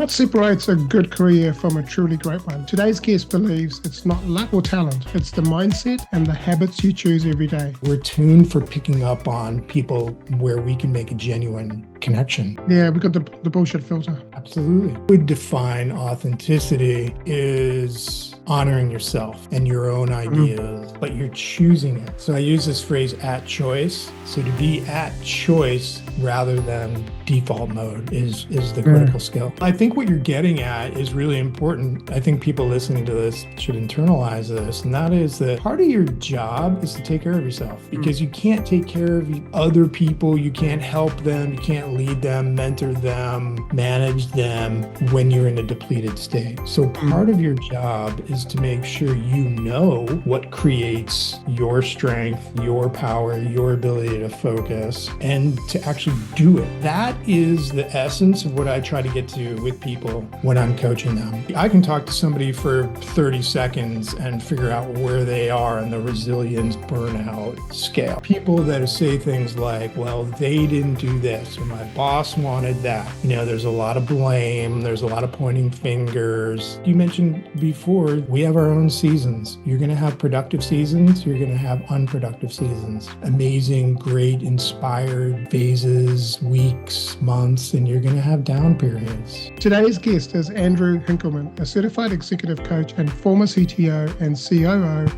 What separates a good career from a truly great one? Today's guest believes it's not luck or talent, it's the mindset and the habits you choose every day. We're tuned for picking up on people where we can make a genuine connection. Yeah, we got the bullshit filter. Absolutely. We define authenticity is honoring yourself and your own ideas, but you're choosing it. So I use this phrase at choice. So to be at choice rather than default mode is the critical skill. I think what you're getting at is really important. I think people listening to this should internalize this, and that is that part of your job is to take care of yourself, because you can't take care of other people, you can't help them, you can't lead them, mentor them, manage them when you're in a depleted state. So part of your job is to make sure you know what creates your strength, your power, your ability to focus, and to actually do it. That is the essence of what I try to get to with people when I'm coaching them. I can talk to somebody for 30 seconds and figure out where they are on the resilience burnout scale. People that say things like, well, they didn't do this, or my boss wanted that. There's a lot of blame, there's a lot of pointing fingers. You mentioned before, we have our own seasons. You're going to have productive seasons, you're going to have unproductive seasons. Amazing, great, inspired phases, weeks, months, and you're going to have down periods. Today's guest is Andrew Hinkelman, a certified executive coach and former CTO and COO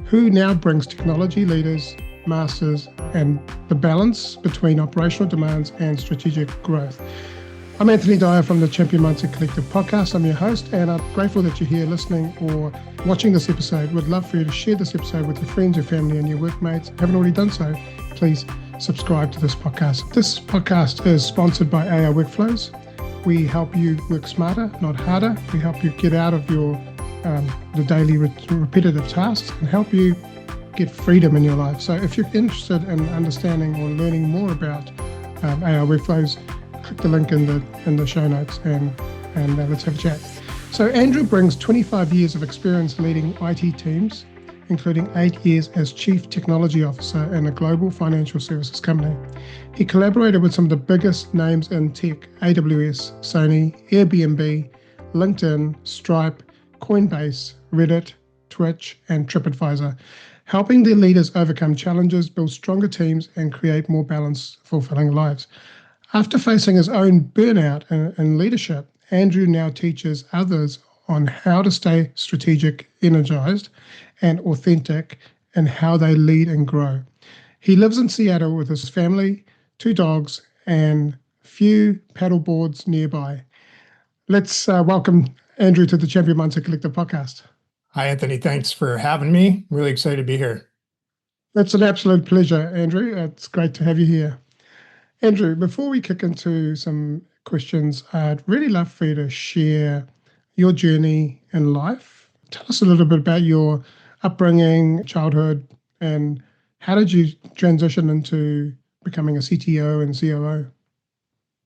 who now brings technology leaders, masters, and the balance between operational demands and strategic growth. I'm Anthony Dyer from the Champion Mindset Collective podcast. I'm your host, and I'm grateful that you're here listening or watching this episode. Would love for you to share this episode with your friends, your family, and your workmates. Haven't already done so, please subscribe to this podcast. This podcast is sponsored by AI Workflows. We help you work smarter, not harder. We help you get out of your the daily repetitive tasks and help you get freedom in your life. So if you're interested in understanding or learning more about AI Workflows, click the link in the show notes and let's have a chat. So Andrew brings 25 years of experience leading IT teams, including 8 years as Chief Technology Officer in a global financial services company. He collaborated with some of the biggest names in tech: AWS, Sony, Airbnb, LinkedIn, Stripe, Coinbase, Reddit, Twitch, and TripAdvisor, helping their leaders overcome challenges, build stronger teams, and create more balanced, fulfilling lives. After facing his own burnout in leadership, Andrew now teaches others on how to stay strategic, energized, and authentic in how they lead and grow. He lives in Seattle with his family, 2 dogs, and few paddle boards nearby. Let's welcome Andrew to the Champion Mindset Collective podcast. Hi, Anthony. Thanks for having me. Really excited to be here. It's an absolute pleasure, Andrew. It's great to have you here. Andrew, before we kick into some questions, I'd really love for you to share your journey in life. Tell us a little bit about your upbringing, childhood, and how did you transition into becoming a CTO and COO?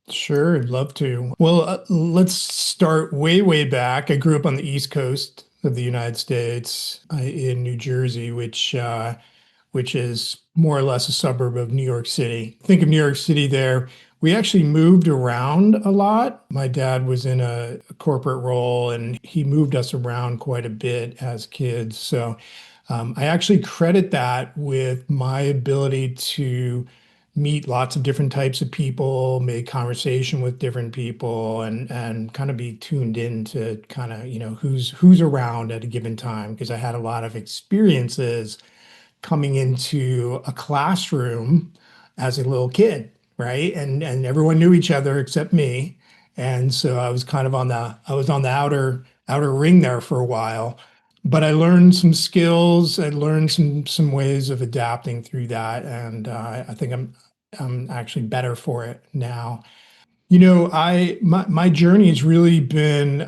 Sure, I'd love to. Well, let's start way back. I grew up on the East Coast of the United States in New Jersey, which is more or less a suburb of New York City. Think of New York City there. We actually moved around a lot. My dad was in a corporate role, and he moved us around quite a bit as kids. So I actually credit that with my ability to meet lots of different types of people, make conversation with different people, and kind of be tuned in to kind of, who's around at a given time, because I had a lot of experiences coming into a classroom as a little kid, right? And everyone knew each other except me. And so I was kind of on the outer ring there for a while. But I learned some skills. I learned some ways of adapting through that, and I think I'm actually better for it now. My journey has really been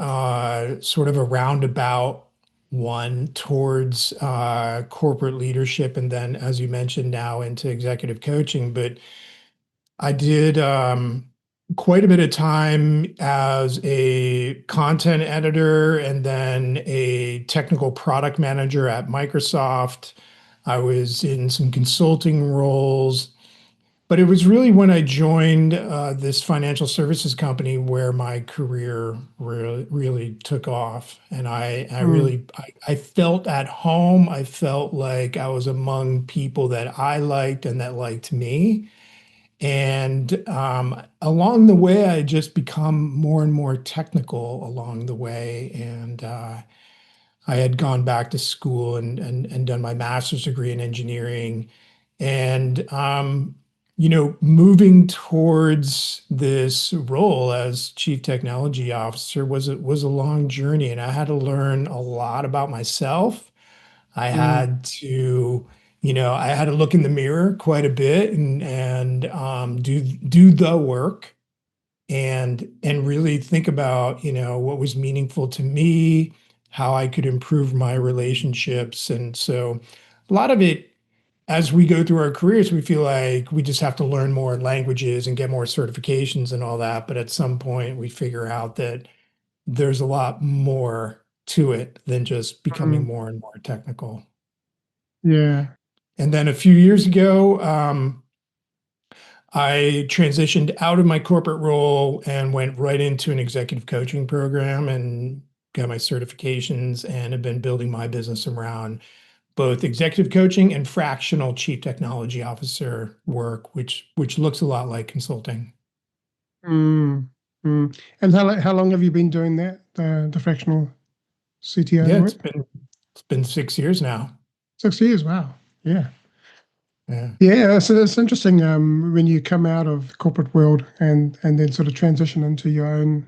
sort of a roundabout one towards corporate leadership, and then, as you mentioned, now into executive coaching. But I did quite a bit of time as a content editor and then a technical product manager at Microsoft. I was in some consulting roles. But it was really when I joined this financial services company where my career really took off, and Mm, I felt at home. I felt like I was among people that I liked and that liked me. And along the way, I just become more and more technical along the way. And I had gone back to school and done my master's degree in engineering. And, moving towards this role as chief technology officer was a long journey. And I had to learn a lot about myself. I mm, had to, I had to look in the mirror quite a bit and do the work and really think about, what was meaningful to me, how I could improve my relationships. And so a lot of it, as we go through our careers, we feel like we just have to learn more languages and get more certifications and all that. But at some point, we figure out that there's a lot more to it than just becoming mm. more and more technical. Yeah. And then a few years ago, I transitioned out of my corporate role and went right into an executive coaching program and got my certifications and have been building my business around both executive coaching and fractional chief technology officer work, which looks a lot like consulting. Mm, mm. And how long have you been doing that, the fractional CTO Yeah, work? it's been 6 years now. 6 years. Wow. Yeah. Yeah, Yeah. So it's interesting when you come out of the corporate world and then sort of transition into your own,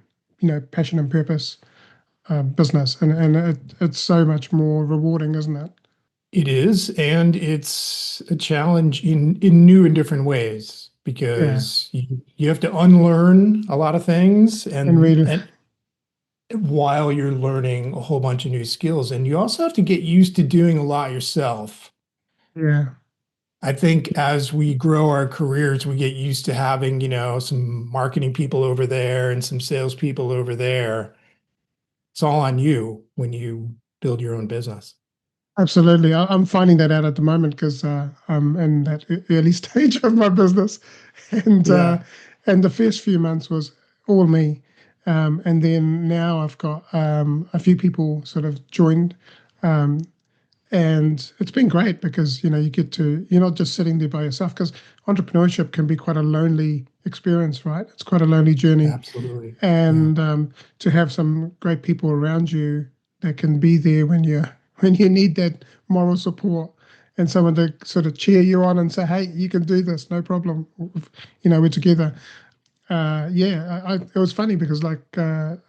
passion and purpose business, and it's so much more rewarding, isn't it? it is, and it's a challenge in new and different ways Yeah. because you have to unlearn a lot of things And really, and while you're learning a whole bunch of new skills. And you also have to get used to doing a lot yourself. yeah. I think as we grow our careers, we get used to having, some marketing people over there and some salespeople over there. It's all on you when you build your own business. Absolutely. I'm finding that out at the moment because I'm in that early stage of my business, and uh, Yeah, and the first few months was all me, and then now I've got a few people sort of joined, um, and it's been great because you're not just sitting there by yourself because entrepreneurship can be quite a lonely experience, right? It's quite a lonely journey, absolutely. Yeah, and to have some great people around you that can be there when you need that moral support and someone to sort of cheer you on and say, "Hey, you can do this, no problem." We're together. Yeah, it was funny because like a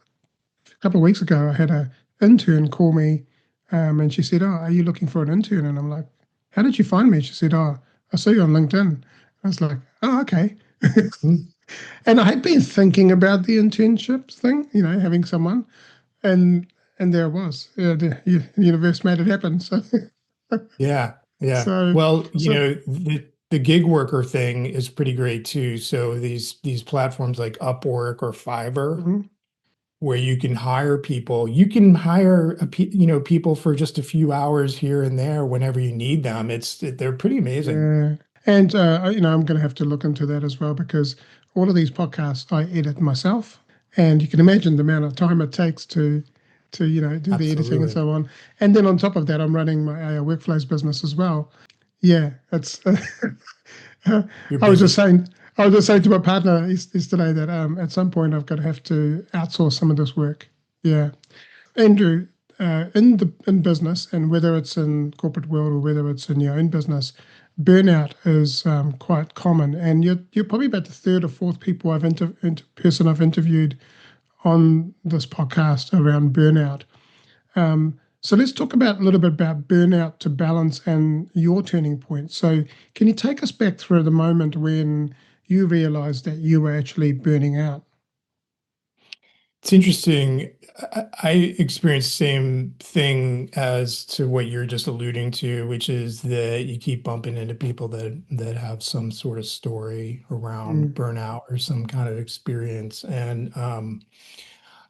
couple of weeks ago, I had a intern call me, and she said, "Oh, are you looking for an intern?" And I'm like, "How did you find me?" She said, "Oh, I saw you on LinkedIn." I was like, "Oh, okay." mm, And I had been thinking about the internships thing, having someone, and there it was. Yeah, the universe made it happen. So, yeah, yeah. so, Well, so, the gig worker thing is pretty great too. So these platforms like Upwork or Fiverr, mhm, where you can hire people. You can hire people for just a few hours here and there whenever you need them. They're pretty amazing. yeah. And I'm going to have to look into that as well because all of these podcasts I edit myself, and you can imagine the amount of time it takes to do the editing and Absolutely. so on. And then on top of that, I'm running my AI workflows business as well. Yeah, it's. You're I was just busy. saying, I was just saying to my partner yesterday that at some point I've got to have to outsource some of this work. Yeah, Andrew, in business and whether it's in corporate world or whether it's in your own business, burnout is quite common, and you're probably about the third or fourth people person I've interviewed on this podcast around burnout. So let's talk about a little bit about burnout to balance and your turning point. So can you take us back through the moment when you realized that you were actually burning out? It's interesting. I experienced the same thing as to what you're just alluding to, which is that you keep bumping into people that have some sort of story around Mm, burnout or some kind of experience. And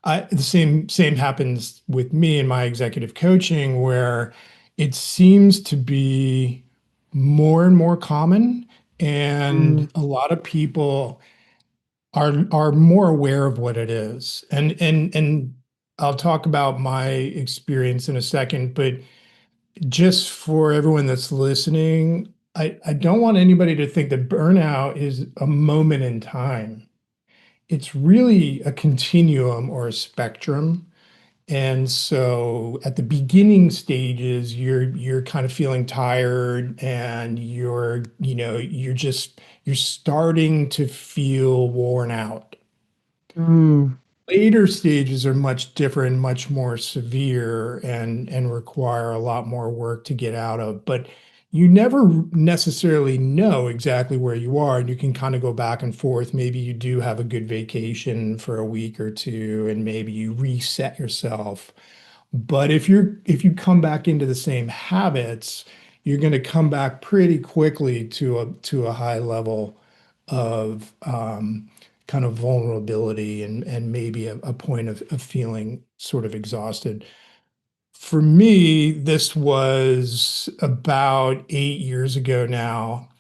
the same happens with me in my executive coaching, where it seems to be more and more common And Mm, a lot of people are more aware of what it is. And I'll talk about my experience in a second, but just for everyone that's listening, I don't want anybody to think that burnout is a moment in time. It's really a continuum or a spectrum. And so at the beginning stages, you're kind of feeling tired and you're starting to feel worn out. mm, Later stages are much different, much more severe, and require a lot more work to get out of. But you never necessarily know exactly where you are, and you can kind of go back and forth. Maybe you do have a good vacation for a week or two, and maybe you reset yourself. But if you come back into the same habits, you're going to come back pretty quickly to a high level of kind of vulnerability and maybe a point of feeling sort of exhausted. For me, this was about 8 years ago now,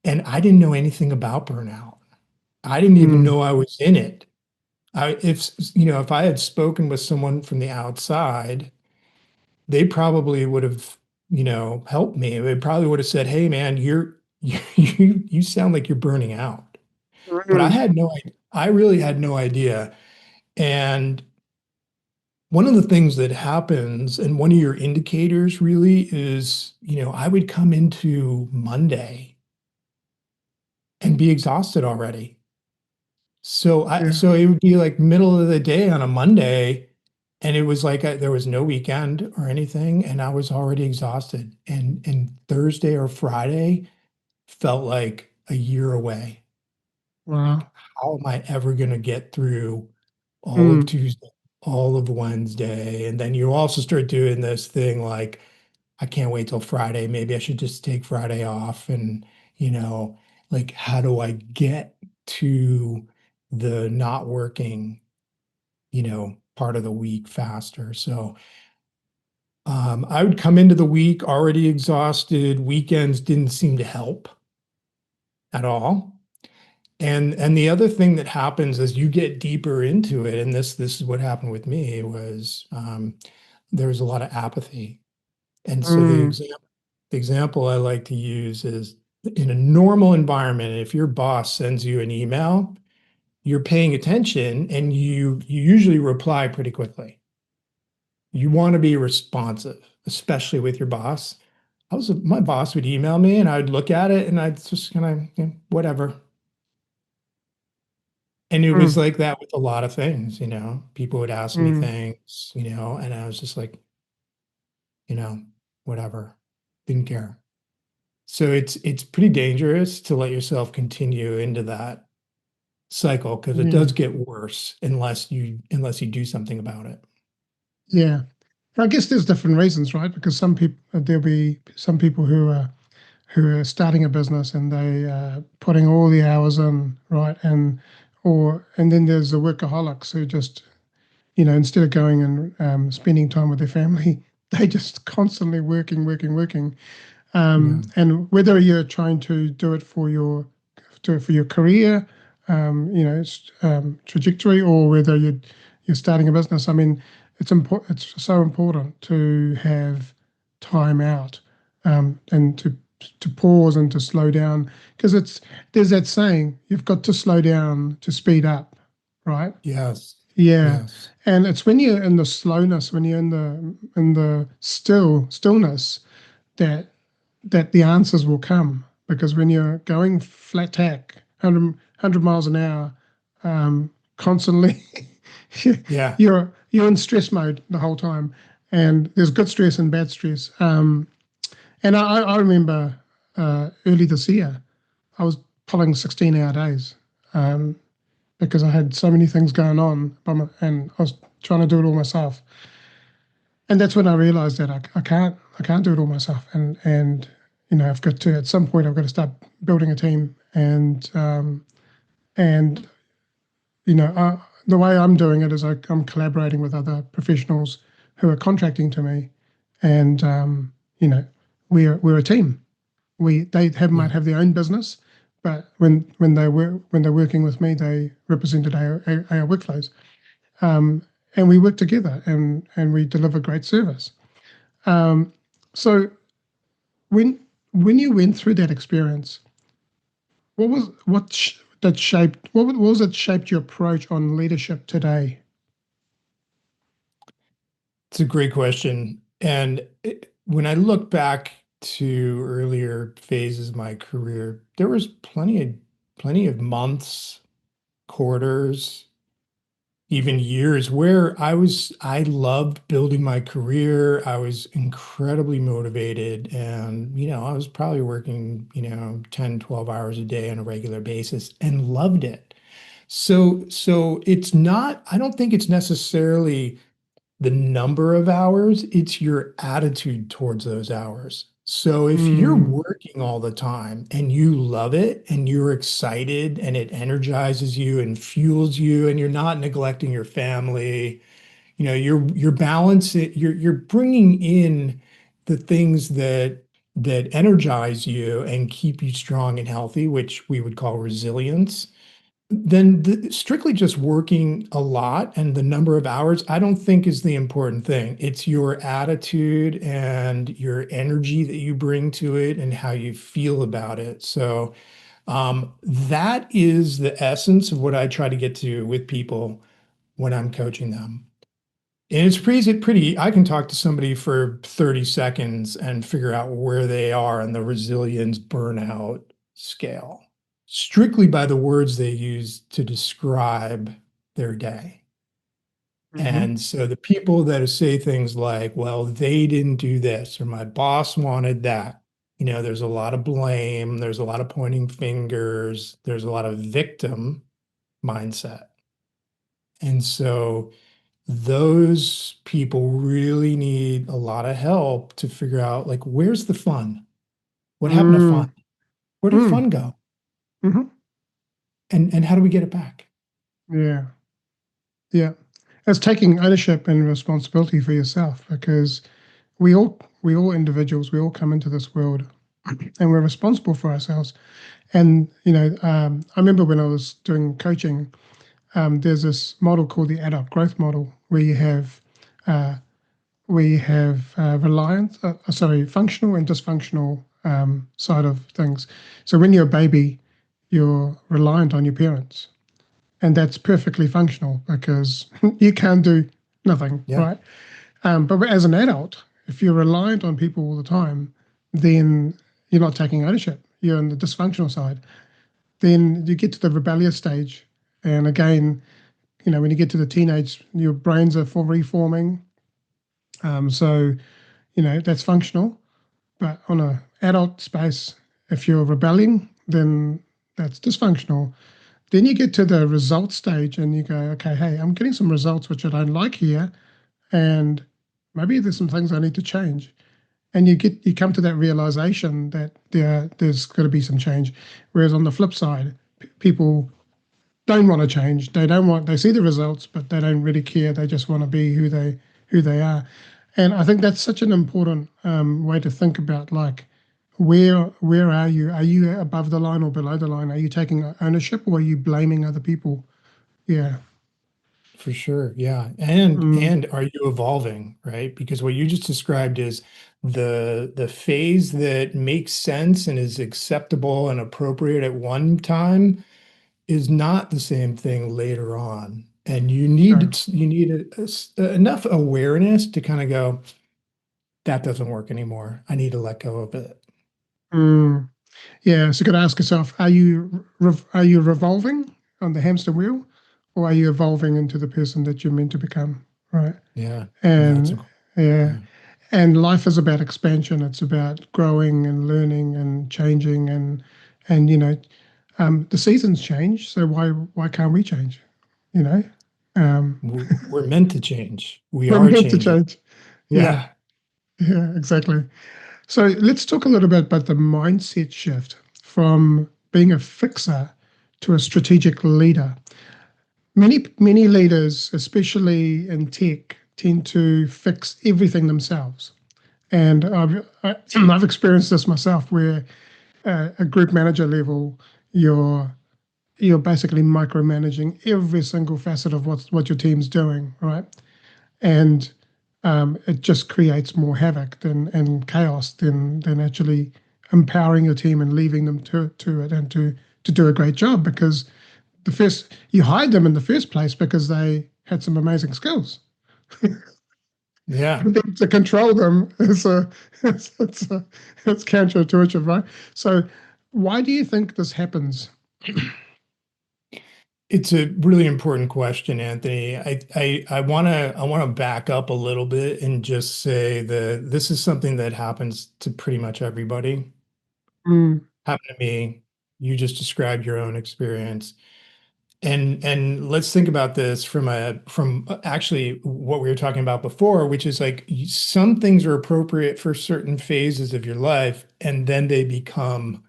and I didn't know anything about burnout. I didn't even mm, know I was in it. If I had spoken with someone from the outside, they probably would have, helped me. They probably would have said, "Hey, man, you sound like you're burning out." But I mm, had no idea. I really had no idea. And one of the things that happens, and one of your indicators really is, I would come into Monday and be exhausted already. yeah, So it would be like middle of the day on a Monday, and it was like there was no weekend or anything, and I was already exhausted. And Thursday or Friday felt like a year away. Like, wow. how am I ever going to get through all of Mm, Tuesday, all of Wednesday? And then you also start doing this thing like, I can't wait till Friday. Maybe I should just take Friday off. And, you know, like, how do I get to the not working, part of the week faster? So I would come into the week already exhausted. Weekends didn't seem to help at all. And the other thing that happens as you get deeper into it, and this is what happened with me, was there was a lot of apathy. And so mm, the example I like to use is in a normal environment, if your boss sends you an email, you're paying attention and you usually reply pretty quickly. You want to be responsive, especially with your boss. My boss would email me and I'd look at it and I'd just kind of, whatever. And it was mm, like that with a lot of things, People would ask me mm. things, and I was just like, you know, whatever. Didn't care. So it's pretty dangerous to let yourself continue into that cycle because it does Yeah, get worse unless you do something about it. yeah. I guess there's different reasons, right? Because some people there'll be some people who are starting a business and they putting all the hours in, right? And then there's the workaholics who just, instead of going and spending time with their family, they just constantly working, working, working. Yeah. And whether you're trying to do it for your career, trajectory, or whether you're starting a business. I mean, it's important. It's so important to have time out, and to pause and to slow down, because there's that saying, you've got to slow down to speed up, right? Yes. Yeah. Yes. And it's when you're in the slowness, when you're in the stillness, that the answers will come, because when you're going flat tack 100 miles an hour, constantly, Yeah. you're in stress mode the whole time, and there's good stress and bad stress. And I remember early this year I was pulling 16-hour days, um, because I had so many things going on and I was trying to do it all myself. And that's when I realized that I can't do it all myself, and I've got to, at some point, I've got to start building a team, and the way I'm doing it is I'm collaborating with other professionals who are contracting to me, and we're a team. They Yeah. might have their own business, but when they're working with me, they represented our workflows, um, and we work together and we deliver great service. Um, so when when you went through that experience, that shaped what was it shaped your approach on leadership today? It's a great question. And when I look back to earlier phases of my career, there was plenty of months, quarters, even years where I loved building my career. I was incredibly motivated and, I was probably working, 10, 12 hours a day on a regular basis and loved it. So it's not, I don't think it's necessarily the number of hours, it's your attitude towards those hours. So if you're Mm, working all the time and you love it and you're excited and it energizes you and fuels you and you're not neglecting your family, you're balancing, you're bringing in the things that energize you and keep you strong and healthy, which we would call resilience. Then strictly just working a lot and the number of hours, I don't think is the important thing. It's your attitude and your energy that you bring to it and how you feel about it. So that is the essence of what I try to get to with people when I'm coaching them. And it's pretty, I can talk to somebody for 30 seconds and figure out where they are on the resilience burnout scale, strictly by the words they use to describe their day. hmm And so the people that say things like, well, they didn't do this, or my boss wanted that, there's a lot of blame, there's a lot of pointing fingers, there's a lot of victim mindset. And so those people really need a lot of help to figure out like where's the fun? What happened to fun? mm, Where did mm, fun go? hmm And how do we get it back? Yeah, yeah. It's taking ownership and responsibility for yourself because we all individuals, we all come into this world and we're responsible for ourselves. And I remember when I was doing coaching, there's this model called the adult growth model uh, where you have reliance, sorry, functional and dysfunctional side of things. So when you're a baby, you're reliant on your parents, and that's perfectly functional because you can't do nothing, Yeah, right? But as an adult, if you're reliant on people all the time, then you're not taking ownership. You're on the dysfunctional side. Then you get to the rebellious stage, and again, when you get to the teenage, your brains are for reforming. So that's functional. But on a adult space, if you're rebelling, then that's dysfunctional. Then you get to the result stage and you go, okay, hey, I'm getting some results which I don't like here, and maybe there's some things I need to change. And you come to that realization that there's got to be some change. Whereas on the flip side, people don't want to change. They see the results, but they don't really care. They just want to be who they are. And I think that's such an important way to think about like where are you? Are you above the line or below the line? Are you taking ownership or are you blaming other people? Yeah. for sure. Yeah. And Mm, and are you evolving, right? Because what you just described is the phase that makes sense and is acceptable and appropriate at one time is not the same thing later on. And no. you need enough awareness to kind of go, that doesn't work anymore. I need to let go of it. Mm, yeah. So you got to ask yourself: are you revolving on the hamster wheel, or are you evolving into the person that you're meant to become? Right. Yeah. And And yeah. yeah, And life is about expansion. It's about growing and learning and changing and the seasons change. So why can't we change? You know, um, we're meant to change. We we're are meant to changing. change. Yeah, Yeah. yeah, exactly. So let's talk a little bit about the mindset shift from being a fixer to a strategic leader. Many leaders, especially in tech, tend to fix everything themselves. And I've experienced this myself where a group manager level, you're you're basically micromanaging every single facet of what your team's doing, right? And it just creates more havoc and chaos than actually empowering your team and leaving them to it and to do a great job, because the first you hired them in the first place because they had some amazing skills. Yeah. And then to control them is it's counterintuitive, right? So why do you think this happens? It's a really important question, Anthony. I want to back up a little bit and just say that this is something that happens to pretty much everybody. Mm, Happened to me. You just described your own experience. And let's think about this from actually what we were talking about before, which is like some things are appropriate for certain phases of your life, and then they become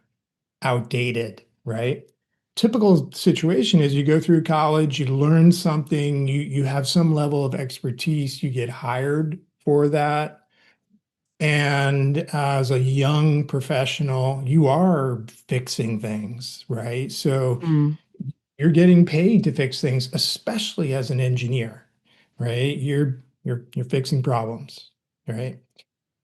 outdated, right? Typical situation is you go through college, you learn something, you have some level of expertise, you get hired for that. And as a young professional, you are fixing things, right? So mm, you're getting paid to fix things, especially as an engineer, right? You're fixing problems, right?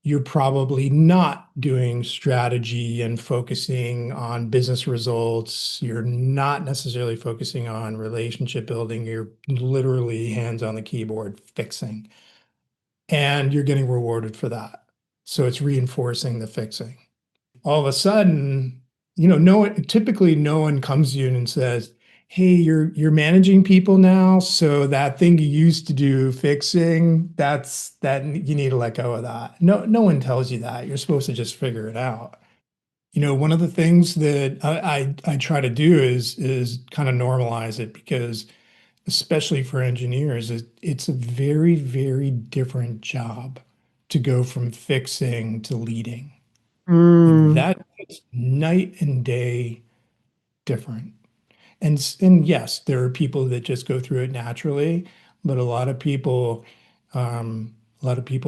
You're probably not doing strategy and focusing on business results. You're not necessarily focusing on relationship building. You're literally hands on the keyboard fixing, and you're getting rewarded for that. So it's reinforcing the fixing. All of a sudden, typically no one comes to you and says, "Hey, you're managing people now, so that thing you used to do fixing, that you need to let go of that." No one tells you that. You're supposed to just figure it out. One of the things that I try to do is kind of normalize it, because especially for engineers, it's a very, very different job to go from fixing to leading. Like mm, that's night and day different. And yes, there are people that just go through it naturally, but a lot of people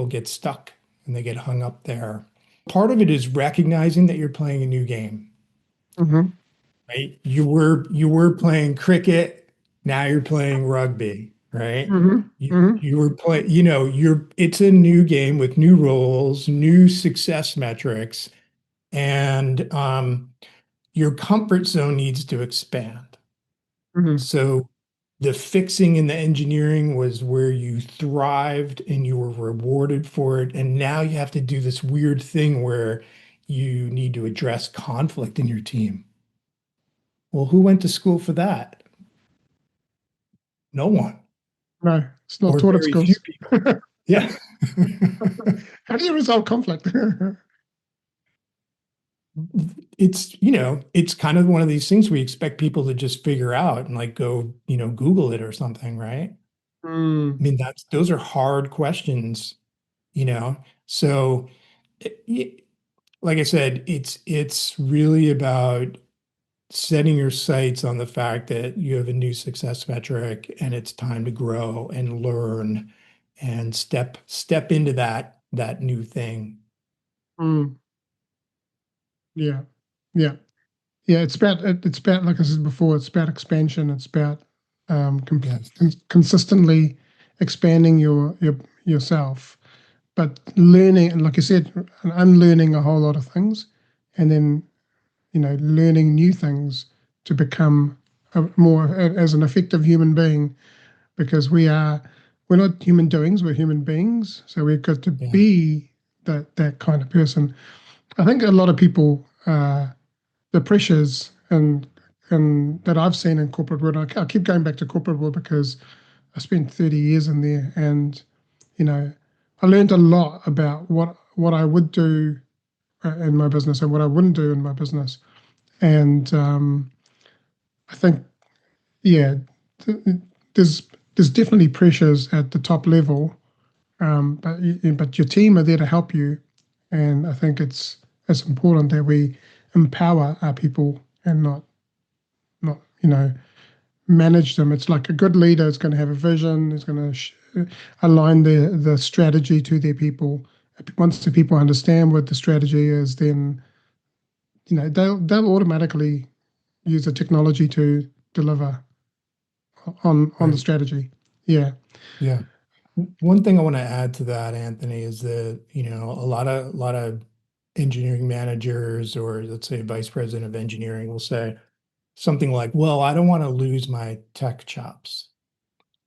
get stuck and they get hung up there. Part of it is recognizing that you're playing a new game, mhm, right? You were playing cricket, now you're playing rugby, right? mhm, You mhm, you were playing, it's a new game with new rules, new success metrics, and your comfort zone needs to expand. mhm. So the fixing and the engineering was where you thrived and you were rewarded for it. And now you have to do this weird thing where you need to address conflict in your team. Well, who went to school for that? No one, No, it's not or taught at very few schools. people. Yeah. How do you resolve conflict? It's kind of one of these things we expect people to just figure out and like go, Google it or something, right? I Mm, mean, those are hard questions, you know. So, like I said, it's really about setting your sights on the fact that you have a new success metric and it's time to grow and learn and step into that new thing. mm, yeah, yeah, yeah. It's about like I said before. It's about expansion. It's about Yes. consistently expanding yourself, but learning, and like you said, unlearning a whole lot of things, and then learning new things to become as an effective human being, because we're not human doings, we're human beings, so we've got to Yeah. be that kind of person. I think a lot of people, the pressures and that I've seen in corporate world, I keep going back to corporate world because I spent 30 years in there, and you know I learned a lot about what I would do in my business and what I wouldn't do in my business. And I think, yeah, th- there's there's definitely pressures at the top level, but your team are there to help you, and I think it's important that we empower our people and not manage them. It's like a good leader is going to have a vision, is going to align the strategy to their people. Once the people understand what the strategy is, then they'll automatically use the technology to deliver on the Right. strategy. Yeah. Yeah. One thing I want to add to that, Anthony, is that, a lot of engineering managers, or let's say vice president of engineering, will say something like, well, I don't want to lose my tech chops.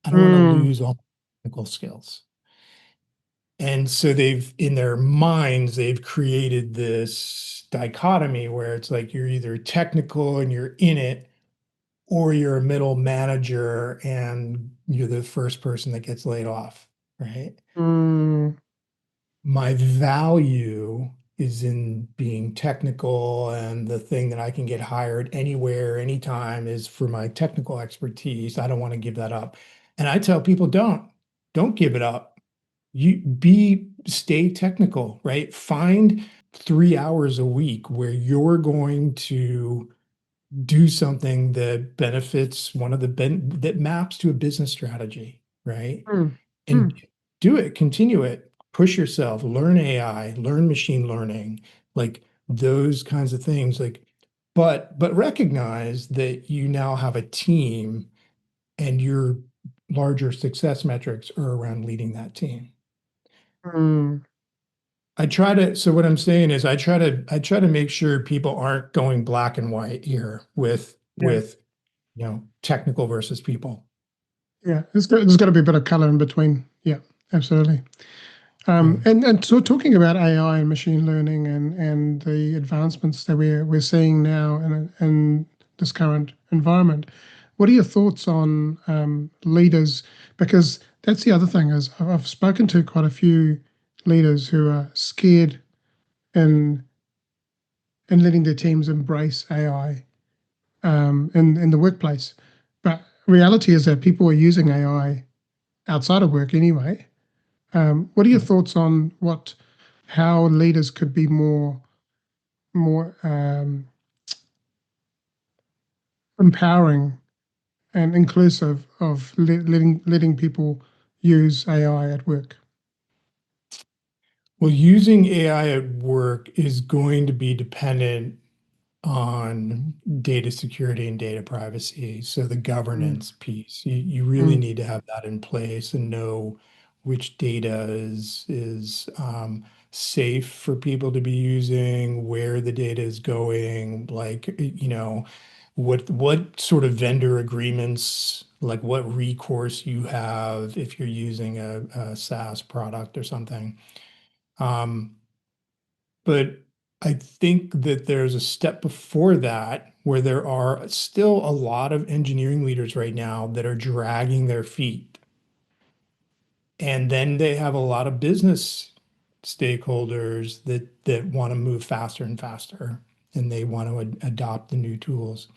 I don't want to Mm, lose all my technical skills. And so in their minds, they've created this dichotomy where it's like you're either technical and you're in it, or you're a middle manager and you're the first person that gets laid off, right? mm, My value is in being technical, and the thing that I can get hired anywhere, anytime is for my technical expertise. I don't want to give that up. And I tell people, don't give it up. Stay technical, right? Find 3 hours a week where you're going to do something that benefits that maps to a business strategy, right? mm, And mm, do it, continue it, push yourself, learn AI, learn machine learning, like those kinds of things. But recognize that you now have a team, and your larger success metrics are around leading that team. mm. So what I'm saying is I try to make sure people aren't going black and white here with Yeah. technical versus people. Yeah. There's got to be a bit of color in between. Yeah, absolutely. Yeah. And so talking about AI and machine learning and the advancements that we're seeing now in this current environment, what are your thoughts on leaders? Because that's the other thing is I've spoken to quite a few leaders who are scared in letting their teams embrace AI in the workplace. But reality is that people are using AI outside of work anyway. What are your Yeah. thoughts on how leaders could be more empowering and inclusive of letting people use AI at work? Well, using AI at work is going to be dependent on data security and data privacy. So the Mm, governance piece, you really mm, need to have that in place and know which data is safe for people to be using, where the data is going, like, what sort of vendor agreements, like what recourse you have if you're using a SaaS product or something. Um, but I think that there's a step before that where there are still a lot of engineering leaders right now that are dragging their feet. And then they have a lot of business stakeholders that want to move faster and faster, and they want to adopt the new tools.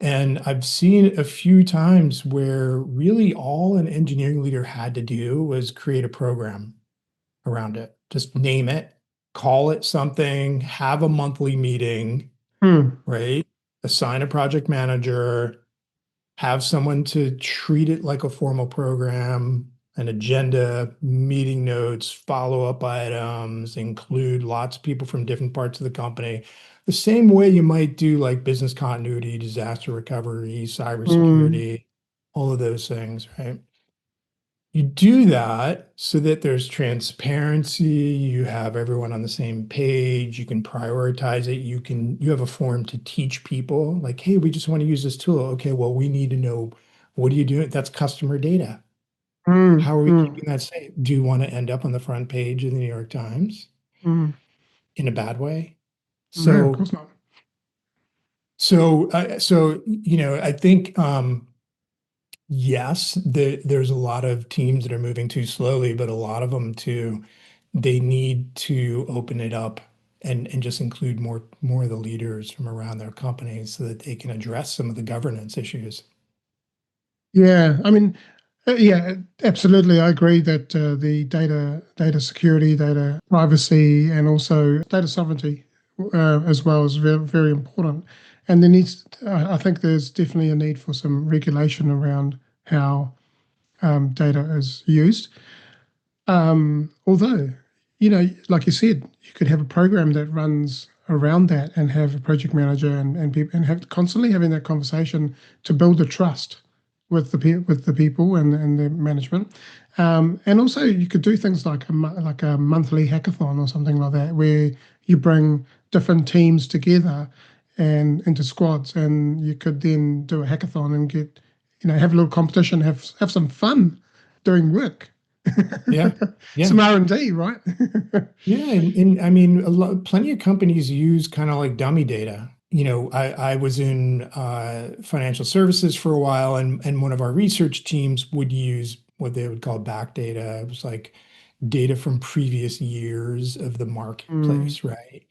And I've seen a few times where really all an engineering leader had to do was create a program around it. Just name it, call it something, have a monthly meeting, mm, right? Assign a project manager, have someone to treat it like a formal program, an agenda, meeting notes, follow-up items, include lots of people from different parts of the company. The same way you might do like business continuity, disaster recovery, mm, cybersecurity, all of those things, right? You do that so that there's transparency, you have everyone on the same page, you can prioritize it, you have a forum to teach people like, hey, we just want to use this tool. Okay, well, we need to know, what are you doing? That's customer data. mm, How are we mm, keeping that safe? Do you want to end up on the front page of the New York Times mm. in a bad way? No, of So, course not. I think yes, there's a lot of teams that are moving too slowly, but a lot of them too, they need to open it up and just include more of the leaders from around their companies so that they can address some of the governance issues. Yeah, I mean, yeah, absolutely. I agree that the data security, data privacy, and also data sovereignty as well is very, very important. And I think there's definitely a need for some regulation around how data is used. Although, like you said, you could have a program that runs around that and have a project manager and people and have constantly having that conversation to build the trust with the people and the management. And also you could do things like like a monthly hackathon or something like that, where you bring different teams together and into squads, and you could then do a hackathon and get, have a little competition, have some fun doing work. Yeah. Yeah. Some R&D, right? Yeah, and I mean, plenty of companies use kind of like dummy data. I was in financial services for a while, and one of our research teams would use what they would call back data. It was like data from previous years of the Mm, marketplace, right?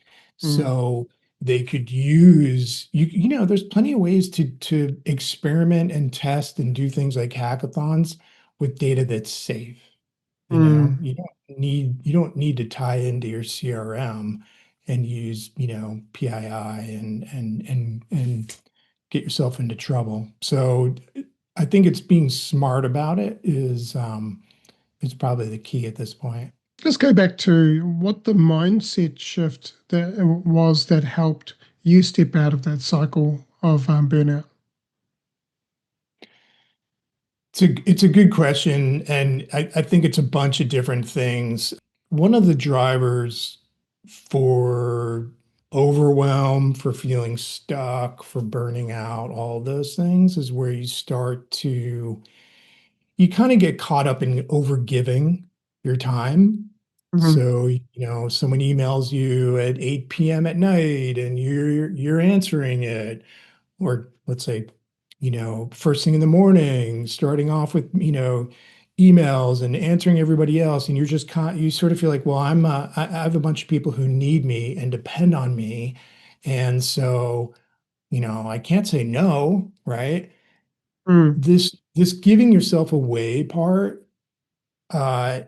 mm, So they could use there's plenty of ways to experiment and test and do things like hackathons with data that's safe. mm, You don't need to tie into your CRM and use, PII and get yourself into trouble. So I think it's being smart about it is probably the key at this point. Let's go back to what the mindset shift that was that helped you step out of that cycle of burnout. It's a good question, and I think it's a bunch of different things. One of the drivers for overwhelm, for feeling stuck, for burning out, all those things is where you kind of get caught up in overgiving your time. Hmm. So, someone emails you at 8 p.m. at night and you're answering it, or let's say, first thing in the morning, starting off with, emails and answering everybody else. And you sort of feel like, well, I have a bunch of people who need me and depend on me. And so, I can't say no, right? Mm, This giving yourself away part, uh,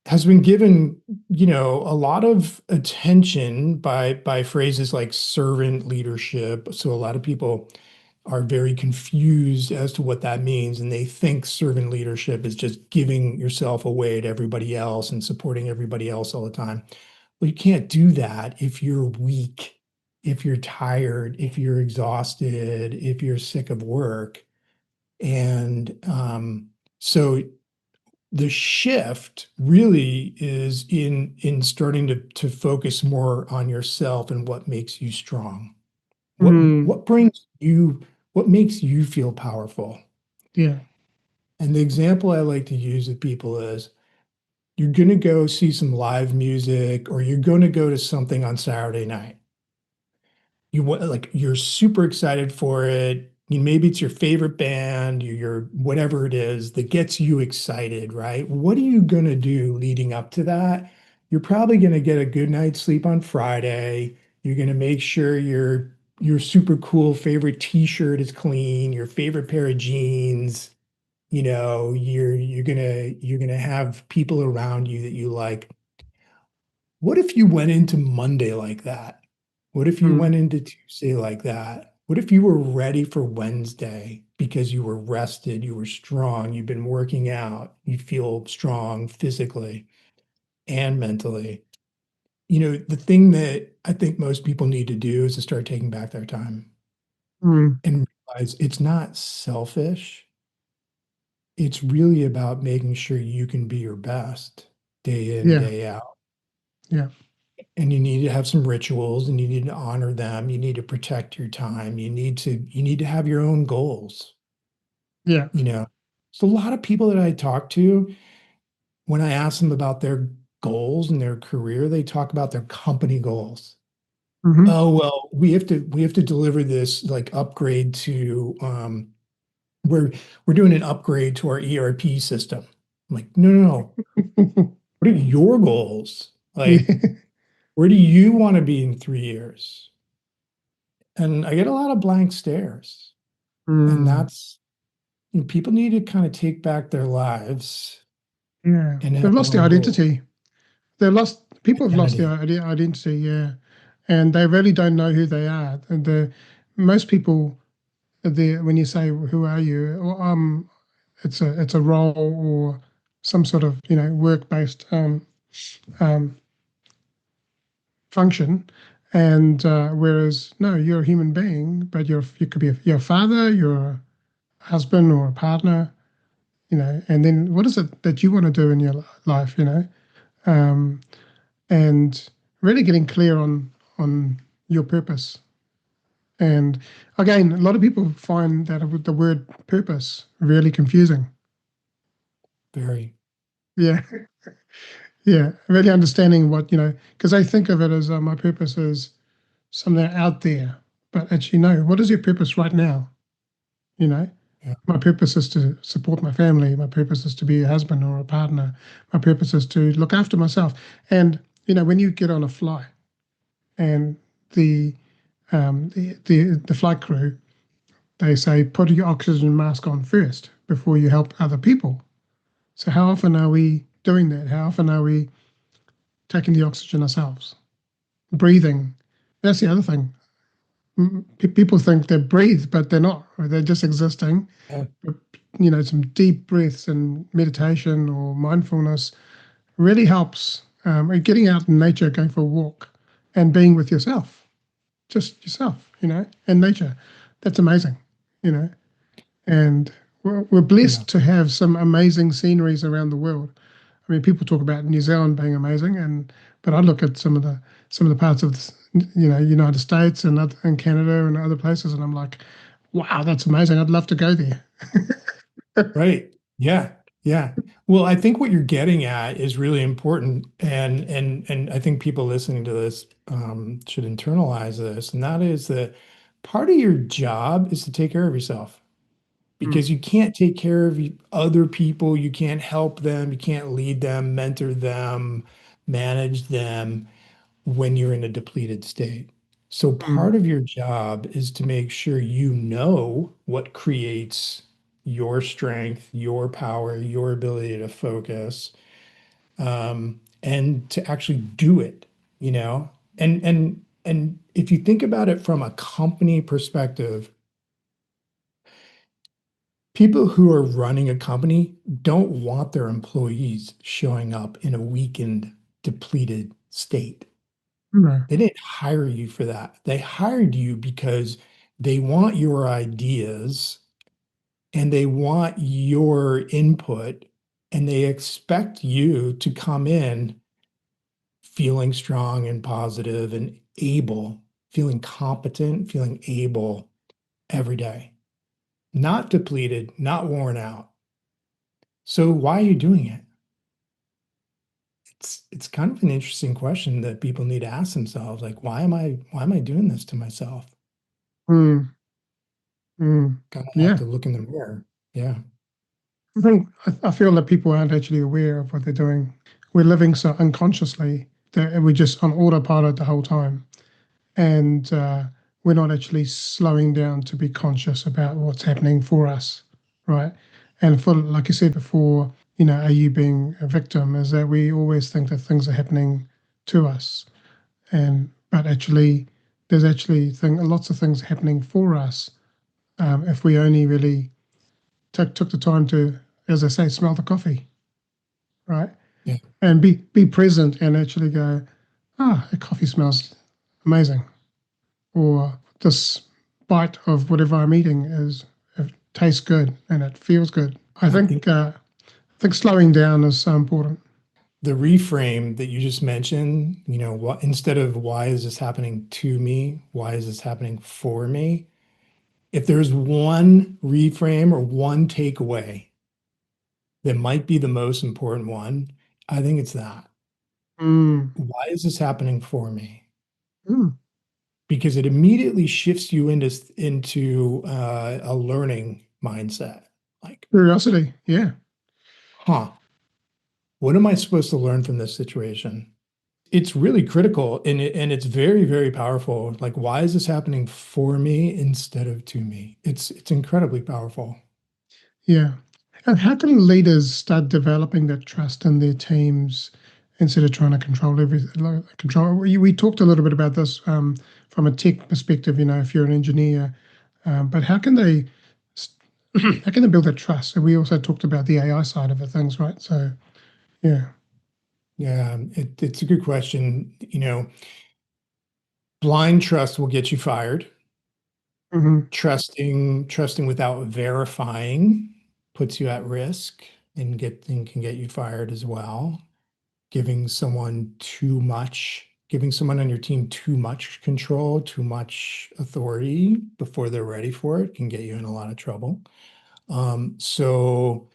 has been given, a lot of attention by phrases like servant leadership. So a lot of people are very confused as to what that means, and they think servant leadership is just giving yourself away to everybody else and supporting everybody else all the time. Well, you can't do that if you're weak, if you're tired, if you're exhausted, if you're sick of work. And so the shift really is in starting to focus more on yourself and what makes you strong. What mm, what brings you what makes you feel powerful? yeah. And the example I like to use with people is you're going to go see some live music or you're going to go to something on Saturday night. You're super excited for it. Maybe it's your favorite band, your whatever it is that gets you excited, right? What are you gonna do leading up to that? You're probably gonna get a good night's sleep on Friday. You're gonna make sure your super cool favorite t-shirt is clean, your favorite pair of jeans. You're gonna have people around you that you like. What if you went into Monday like that? What if you Mm, went into Tuesday like that? What if you were ready for Wednesday because you were rested, you were strong, you've been working out, you feel strong physically and mentally? The thing that I think most people need to do is to start taking back their time mm, and realize it's not selfish. It's really about making sure you can be your best day in, yeah. day out. Yeah. And you need to have some rituals and you need to honor them. You need to protect your time. You need to have your own goals, Yeah. you know. So a lot of people that I talk to, when I ask them about their goals and their career, they talk about their company goals. Hmm. Oh, well, we have to deliver this like upgrade to we're doing an upgrade to our ERP system. I'm like, no, no, no. What are your goals? Like, Yeah. where do you want to be in 3 years? And I get a lot of blank stares. And Mm, that's, people need to kind of take back their lives yeah. and have They've their lost their own goal identity. People have lost their identity. identity, yeah. And they really don't know who they are. And most people, when you say, who are you? Well, it's a role or some sort of, work-based um, function. And whereas, no, you're a human being, but you could be you're a father, you're a husband or a partner, and then what is it that you want to do in your life, um, and really getting clear on your purpose. And again, a lot of people find that the word purpose really confusing. Very. Yeah, yeah, really understanding what, because I think of it as my purpose is something out there, but actually, no, what is your purpose right now? You know, Yeah. my purpose is to support my family. My purpose is to be a husband or a partner. My purpose is to look after myself. And when you get on a flight and the the flight crew, they say put your oxygen mask on first before you help other people. So how often are we doing that? How often are we taking the oxygen ourselves? Breathing. That's the other thing. People think they breathe, but they're not. They're just existing. Yeah. Some deep breaths and meditation or mindfulness really helps. Getting out in nature, going for a walk, and being with yourself, just yourself, and nature. That's amazing, you know. And we're Yeah. blessed to have some amazing sceneries around the world. I mean, people talk about New Zealand being amazing, but I look at some of the parts of United States and Canada and other places, and I'm like, wow, that's amazing. I'd love to go there. Right. Yeah. Yeah. Well, I think what you're getting at is really important, and I think people listening to this should internalize this, and that is that part of your job is to take care of yourself Mm, because you can't take care of other people, you can't help them, you can't lead them, mentor them, manage them when you're in a depleted state. So mm, part of your job is to make sure you know what creates your strength, your power, your ability to focus, and to actually do it, you know? And if you think about it from a company perspective, people who are running a company don't want their employees showing up in a weakened, depleted state. no, They didn't hire you for that. They hired you because they want your ideas and they want your input and they expect you to come in feeling strong and positive and able, feeling competent, feeling able every day, not depleted, not worn out. So why are you doing it? It's kind of an interesting question that people need to ask themselves. Like, why am I doing this to myself? mm, mm. Kind of have Yeah. to look in the mirror. Yeah. I feel that people aren't actually aware of what they're doing. We're living so unconsciously that we're just on autopilot the whole time, and we're not actually slowing down to be conscious about what's happening for us, right? And for, like you said before, are you being a victim? Is that we always think that things are happening to us, and but actually, there's actually lots of things happening for us if we only really took the time to, as I say, smell the coffee, right? Yeah. And be present and actually go, the coffee smells amazing, or this bite of whatever I'm eating it tastes good and it feels good. I I think think slowing down is so important. the reframe that you just mentioned, what instead of why is this happening to me? Why is this happening for me? If there's one reframe or one takeaway that might be the most important one, I think it's that. Mm, Why is this happening for me? mm. Because it immediately shifts you into a learning mindset. Like, Curiosity, yeah, huh, what am I supposed to learn from this situation? It's really critical and it's very, very powerful. Like, why is this happening for me instead of to me? It's incredibly powerful. yeah. And how can leaders start developing that trust in their teams instead of trying to control everything? Control. We talked a little bit about this from a tech perspective. If you're an engineer, but how can they how can they build that trust? And we also talked about the AI side of it, things, right? So yeah. Yeah, it's a good question. Blind trust will get you fired. Hmm. Trusting without verifying puts you at risk and can get you fired as well. Giving someone on your team too much control, too much authority before they're ready for it can get you in a lot of trouble. So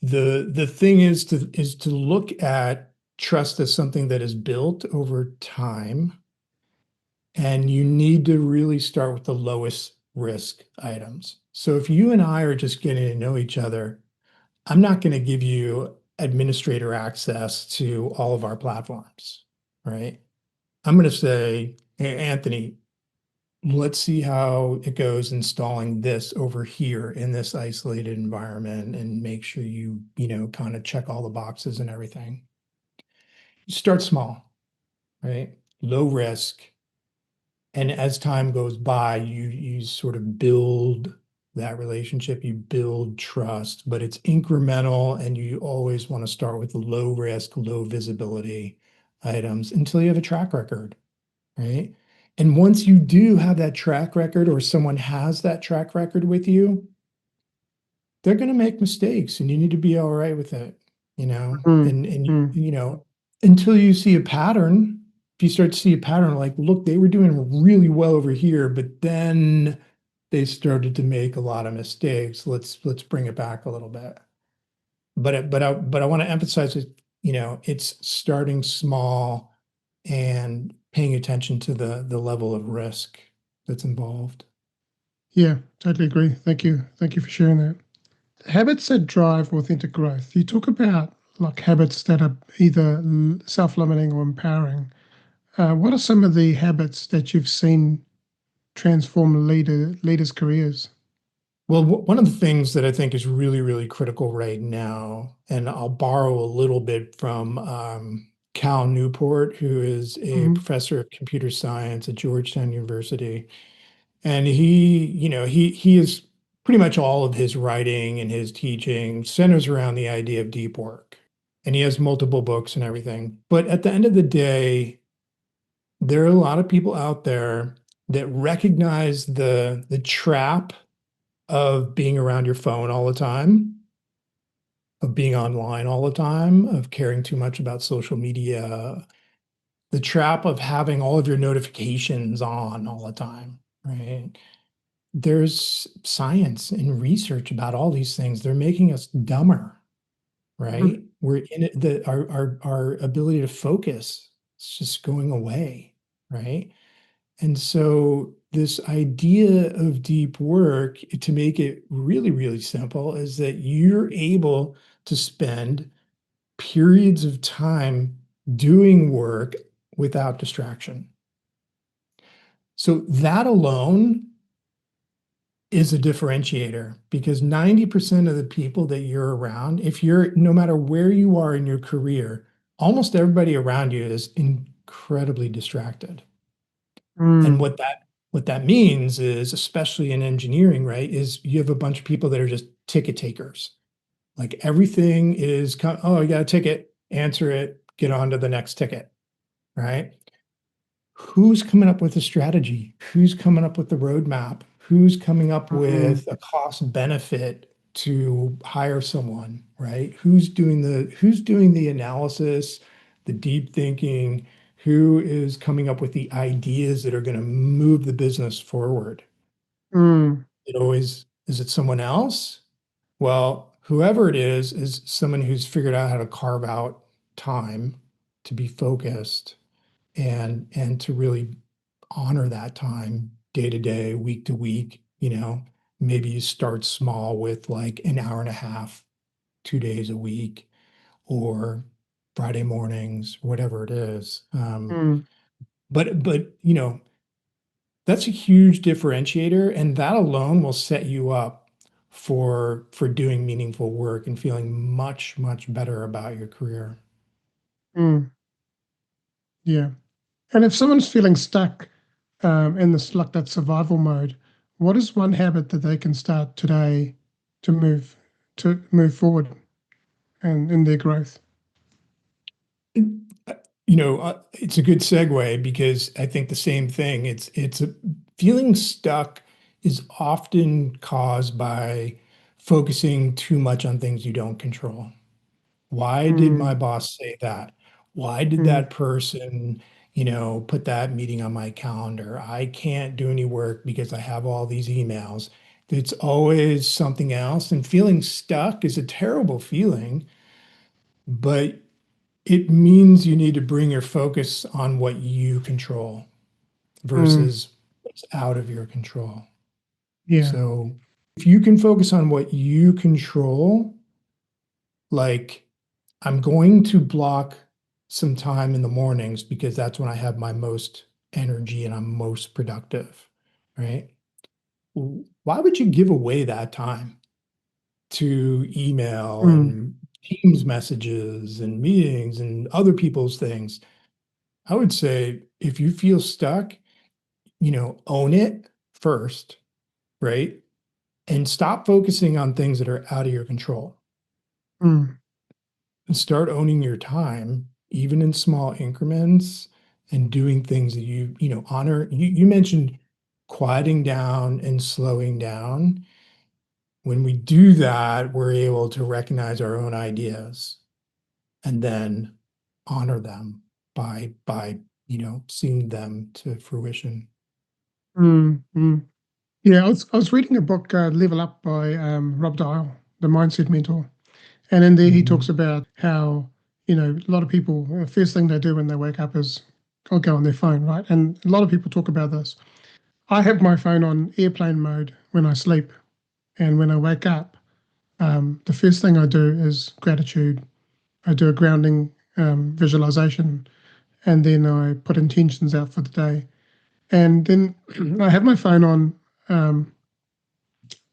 the thing is to look at trust as something that is built over time, and you need to really start with the lowest risk items. So if you and I are just getting to know each other, I'm not going to give you administrator access to all of our platforms, right? I'm going to say, hey, Anthony, let's see how it goes installing this over here in this isolated environment and make sure kind of check all the boxes and everything. You start small, right? Low risk. And as time goes by, you sort of build that relationship, you build trust, but it's incremental, and you always want to start with low risk, low visibility items until you have a track record, right? And once you do have that track record, or someone has that track record with you, they're going to make mistakes, and you need to be all right with it, you know? Mm, And mm, until you see a pattern, if you start to see a pattern, like, look, they were doing really well over here, but then they started to make a lot of mistakes. Let's bring it back a little bit. But I want to emphasize it, it's starting small and paying attention to the level of risk that's involved. yeah, totally agree. Thank you. Thank you for sharing that. Habits that drive authentic growth. You talk about like habits that are either self-limiting or empowering. What are some of the habits that you've seen transform leaders' careers? Well, one of the things that I think is really, really critical right now, and I'll borrow a little bit from Cal Newport, who is a Hmm. professor of computer science at Georgetown University. And he is pretty much all of his writing and his teaching centers around the idea of deep work. And he has multiple books and everything. But at the end of the day, there are a lot of people out there that recognize the trap of being around your phone all the time, of being online all the time, of caring too much about social media, the trap of having all of your notifications on all the time, right? There's science and research about all these things. They're making us dumber, Hmm. right? We're in it, our ability to focus is just going away, right? And so this idea of deep work, to make it really, really simple, is that you're able to spend periods of time doing work without distraction. So that alone is a differentiator, because 90% of the people that you're around, if you're, no matter where you are in your career, almost everybody around you is incredibly distracted. And Mm, what that means is, especially in engineering, right, is you have a bunch of people that are just ticket takers. Like everything is, oh, you got a ticket, answer it, get on to the next ticket, right? Who's coming up with a strategy? Who's coming up with the roadmap? Who's coming up mm, with a cost benefit to hire someone, right? Who's doing the analysis, the deep thinking? Who is coming up with the ideas that are going to move the business forward? mm, Is it someone else? Well, whoever it is someone who's figured out how to carve out time to be focused and to really honor that time day to day, week to week. Maybe you start small with like an hour and a half, 2 days a week, or Friday mornings, whatever it is. mm, But that's a huge differentiator, and that alone will set you up for doing meaningful work and feeling much, much better about your career. mm. Yeah. And if someone's feeling stuck in this like that survival mode, what is one habit that they can start today to move forward and in their growth? It's a good segue because I think the same thing. It's a feeling stuck is often caused by focusing too much on things you don't control. Why did my Mm, boss say that? Why did mm, that person, put that meeting on my calendar? I can't do any work because I have all these emails. It's always something else. And feeling stuck is a terrible feeling, but it means you need to bring your focus on what you control mm, versus what's out of your control. yeah. So if you can focus on what you control, like I'm going to block some time in the mornings because that's when I have my most energy and I'm most productive, right? Why would you give away that time to email Mm, and Teams messages and meetings and other people's things? I would say if you feel stuck, own it first, right? And stop focusing on things that are out of your control mm, and start owning your time, even in small increments and doing things that honor. You mentioned quieting down and slowing down. When we do that, we're able to recognize our own ideas and then honor them by seeing them to fruition. mm. Yeah, I was reading a book, Level Up by Rob Dial, the mindset mentor. And in there, he talks Mhm. about how, a lot of people, the first thing they do when they wake up is, I'll go on their phone, right? And a lot of people talk about this. I have my phone on airplane mode when I sleep. And when I wake up, the first thing I do is gratitude. I do a grounding visualization, and then I put intentions out for the day. And then I have my phone on um,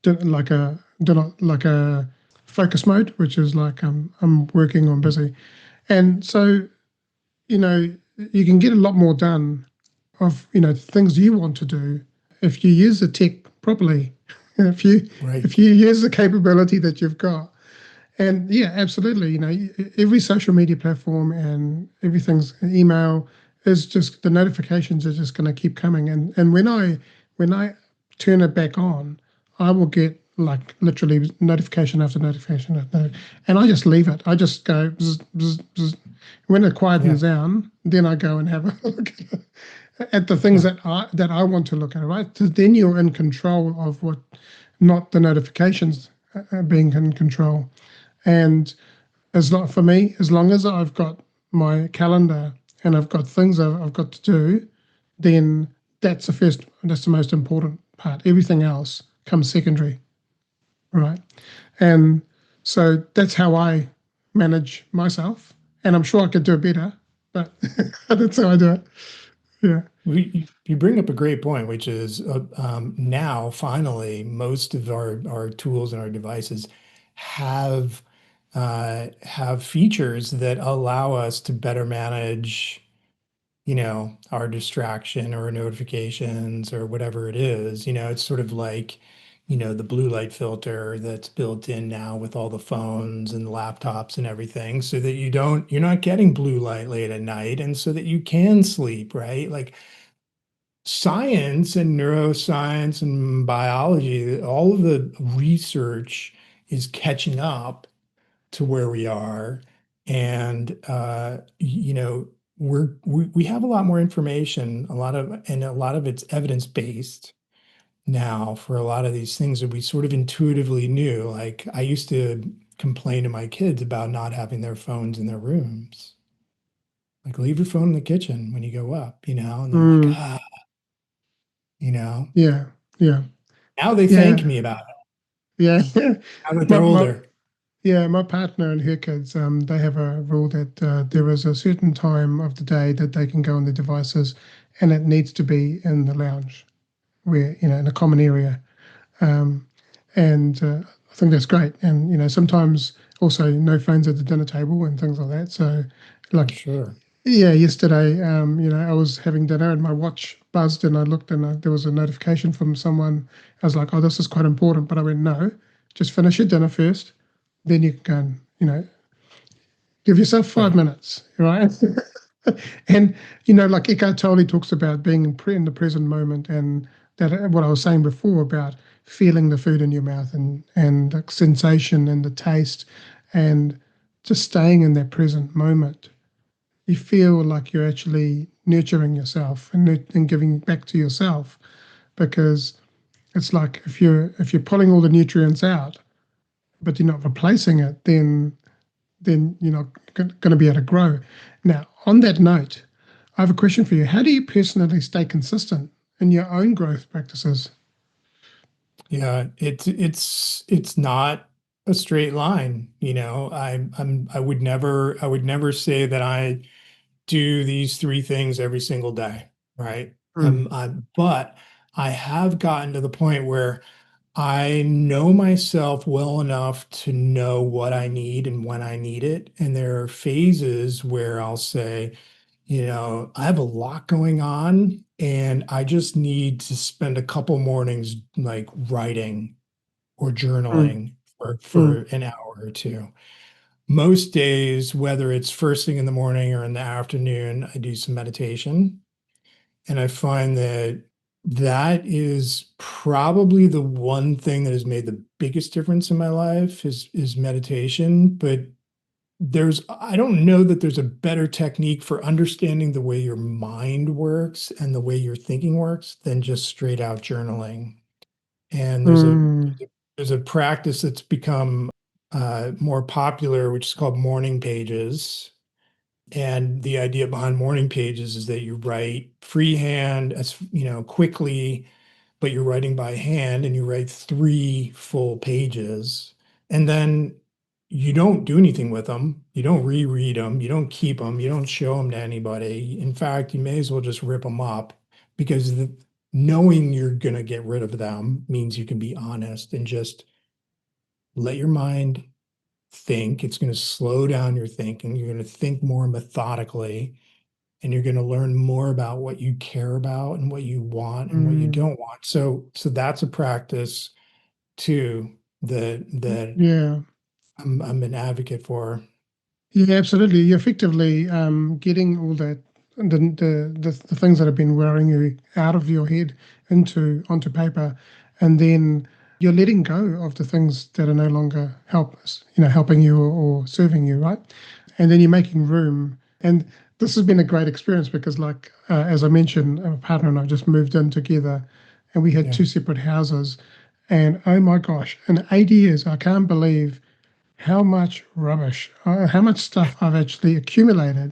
like a do not like a focus mode, which is like I'm working on busy. And so, you know, you can get a lot more done of, things you want to do if you use the tech properly. If you Right. if you use the capability that you've got. And yeah, absolutely. Every social media platform and everything's email is just the notifications are just going to keep coming. And when I turn it back on, I will get like literally notification after notification after and I just leave it. I just go bzz, bzz, bzz. When it Yeah. quietens down, then I go and have a look at the things Yeah. that I want to look at. Right, so then you're in control of what, not the notifications being in control. And for me, as long as I've got my calendar and I've got things I've got to do, then that's the most important part. Everything else comes secondary, right? And so that's how I manage myself. And I'm sure I could do it better, but that's how I do it. Yeah. You bring up a great point, which is now finally most of our tools and our devices have have features that allow us to better manage, our distraction or notifications or whatever it is. It's sort of like, the blue light filter that's built in now with all the phones and laptops and everything, so that you're not getting blue light late at night and so that you can sleep, right? Like science and neuroscience and biology, all of the research is catching up to where we are. And, we have a lot more information, a lot of it's evidence-based now for a lot of these things that we sort of intuitively knew. Like I used to complain to my kids about not having their phones in their rooms. Like leave your phone in the kitchen when you go up, and they're like, Mm, you know. yeah. Yeah. Now they thank Yeah. me about it Yeah. now that my, they're my, older. Yeah, my partner and her kids, they have a rule that there is a certain time of the day that they can go on their devices, and it needs to be in the lounge, where in a common area. Um, and I think that's great. And sometimes also no phones at the dinner table and things like that. So, For like, sure. yeah, yesterday, I was having dinner and my watch buzzed, and I looked and there was a notification from someone. I was like, "Oh, this is quite important," but I went, "No, just finish your dinner first, then you can go and give yourself five Right. minutes, right?" And like Eckhart Tolle talks about being in the present moment, and that what I was saying before about feeling the food in your mouth and the sensation and the taste, and just staying in that present moment. You feel like you're actually nurturing yourself and giving back to yourself, because it's like if you're pulling all the nutrients out, but you're not replacing it, then you're not going to be able to grow. Now, on that note, I have a question for you. How do you personally stay consistent in your own growth practices? Yeah, it's not a straight line, you know. I would never say that I do these three things every single day, right? Mm, But I have gotten to the point where I know myself well enough to know what I need and when I need it. And there are phases where I'll say, I have a lot going on and I just need to spend a couple mornings like writing or mm, journaling for mm, an hour or two. Most days, whether it's first thing in the morning or in the afternoon, I do some meditation. And I find that that is probably the one thing that has made the biggest difference in my life is meditation. But I don't know that there's a better technique for understanding the way your mind works and the way your thinking works than just straight out journaling. And mm, there's a practice that's become more popular, which is called morning pages. And the idea behind morning pages is that you write freehand, as quickly, but you're writing by hand and you write three full pages. And then you don't do anything with them. You don't reread them. You don't keep them. You don't show them to anybody. In fact, you may as well just rip them up because knowing you're going to get rid of them means you can be honest and just let your mind think. It's going to slow down your thinking. You're going to think more methodically and you're going to learn more about what you care about and what you want and what you mm. don't want. So that's a practice too that Yeah. I'm an advocate for. Yeah, absolutely. You're effectively getting all the things that have been worrying you out of your head into onto paper, and then you're letting go of the things that are no longer helping you or serving you, right? And then you're making room. And this has been a great experience because, like as I mentioned, a partner and I just moved in together, and we had Yeah. two separate houses. And oh my gosh, in 8 years, I can't believe how much rubbish, how much stuff I've actually accumulated.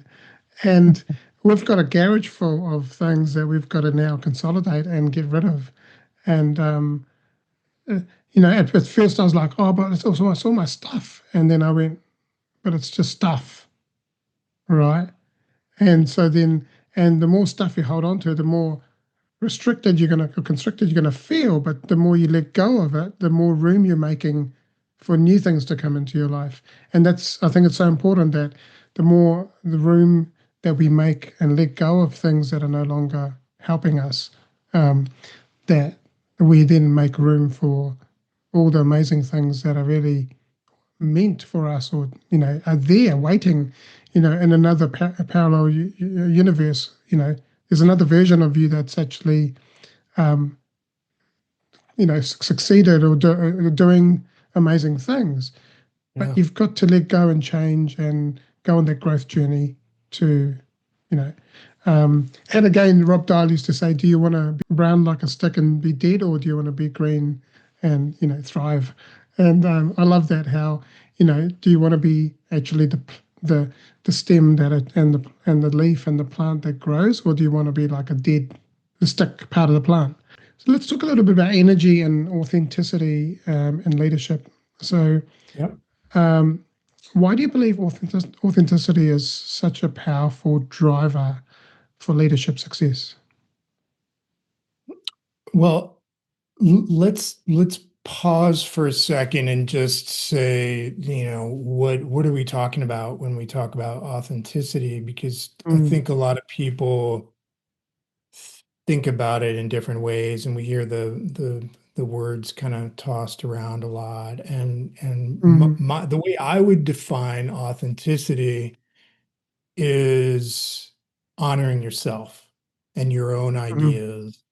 And we've got a garage full of things that we've got to now consolidate and get rid of. And, uh, at first I was like, oh, but it's all my stuff. And then I went, but it's just stuff, right? And so then, and the more stuff you hold on to, the more restricted or constricted you're gonna feel, but the more you let go of it, the more room you're making for new things to come into your life. And I think it's so important that the more the room that we make and let go of things that are no longer helping us, um, that we then make room for all the amazing things that are really meant for us, or are there waiting, in another parallel universe. There's another version of you that's actually um, succeeded or doing amazing things. But Yeah. you've got to let go and change and go on that growth journey to, you know. And again, Rob Dial used to say, "Do you want to be brown like a stick and be dead, or do you want to be green and thrive?" And I love that. How do you want to be actually the the stem and the leaf and the plant that grows, or do you want to be like the stick part of the plant? So let's talk a little bit about energy and authenticity in leadership. So, Yep. um, why do you believe authenticity is such a powerful driver for leadership success? Well, let's pause for a second and just say, what are we talking about when we talk about authenticity? Because I Mm, think a lot of people think about it in different ways, and we hear the words kind of tossed around a lot. And mm, the way I would define authenticity is honoring yourself and your own Mm, ideas,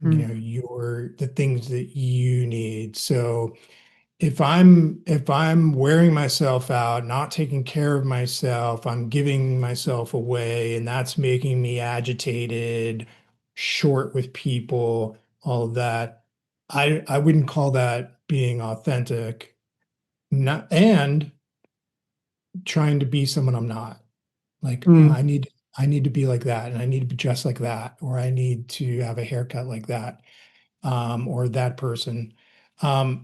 mm, the things that you need. So if I'm wearing myself out, not taking care of myself, I'm giving myself away, and that's making me agitated, short with people, all of that. I wouldn't call that being authentic. Not and trying to be someone I'm not. Like mm, I need to be like that, and I need to be dressed like that, or I need to have a haircut like that, or that person.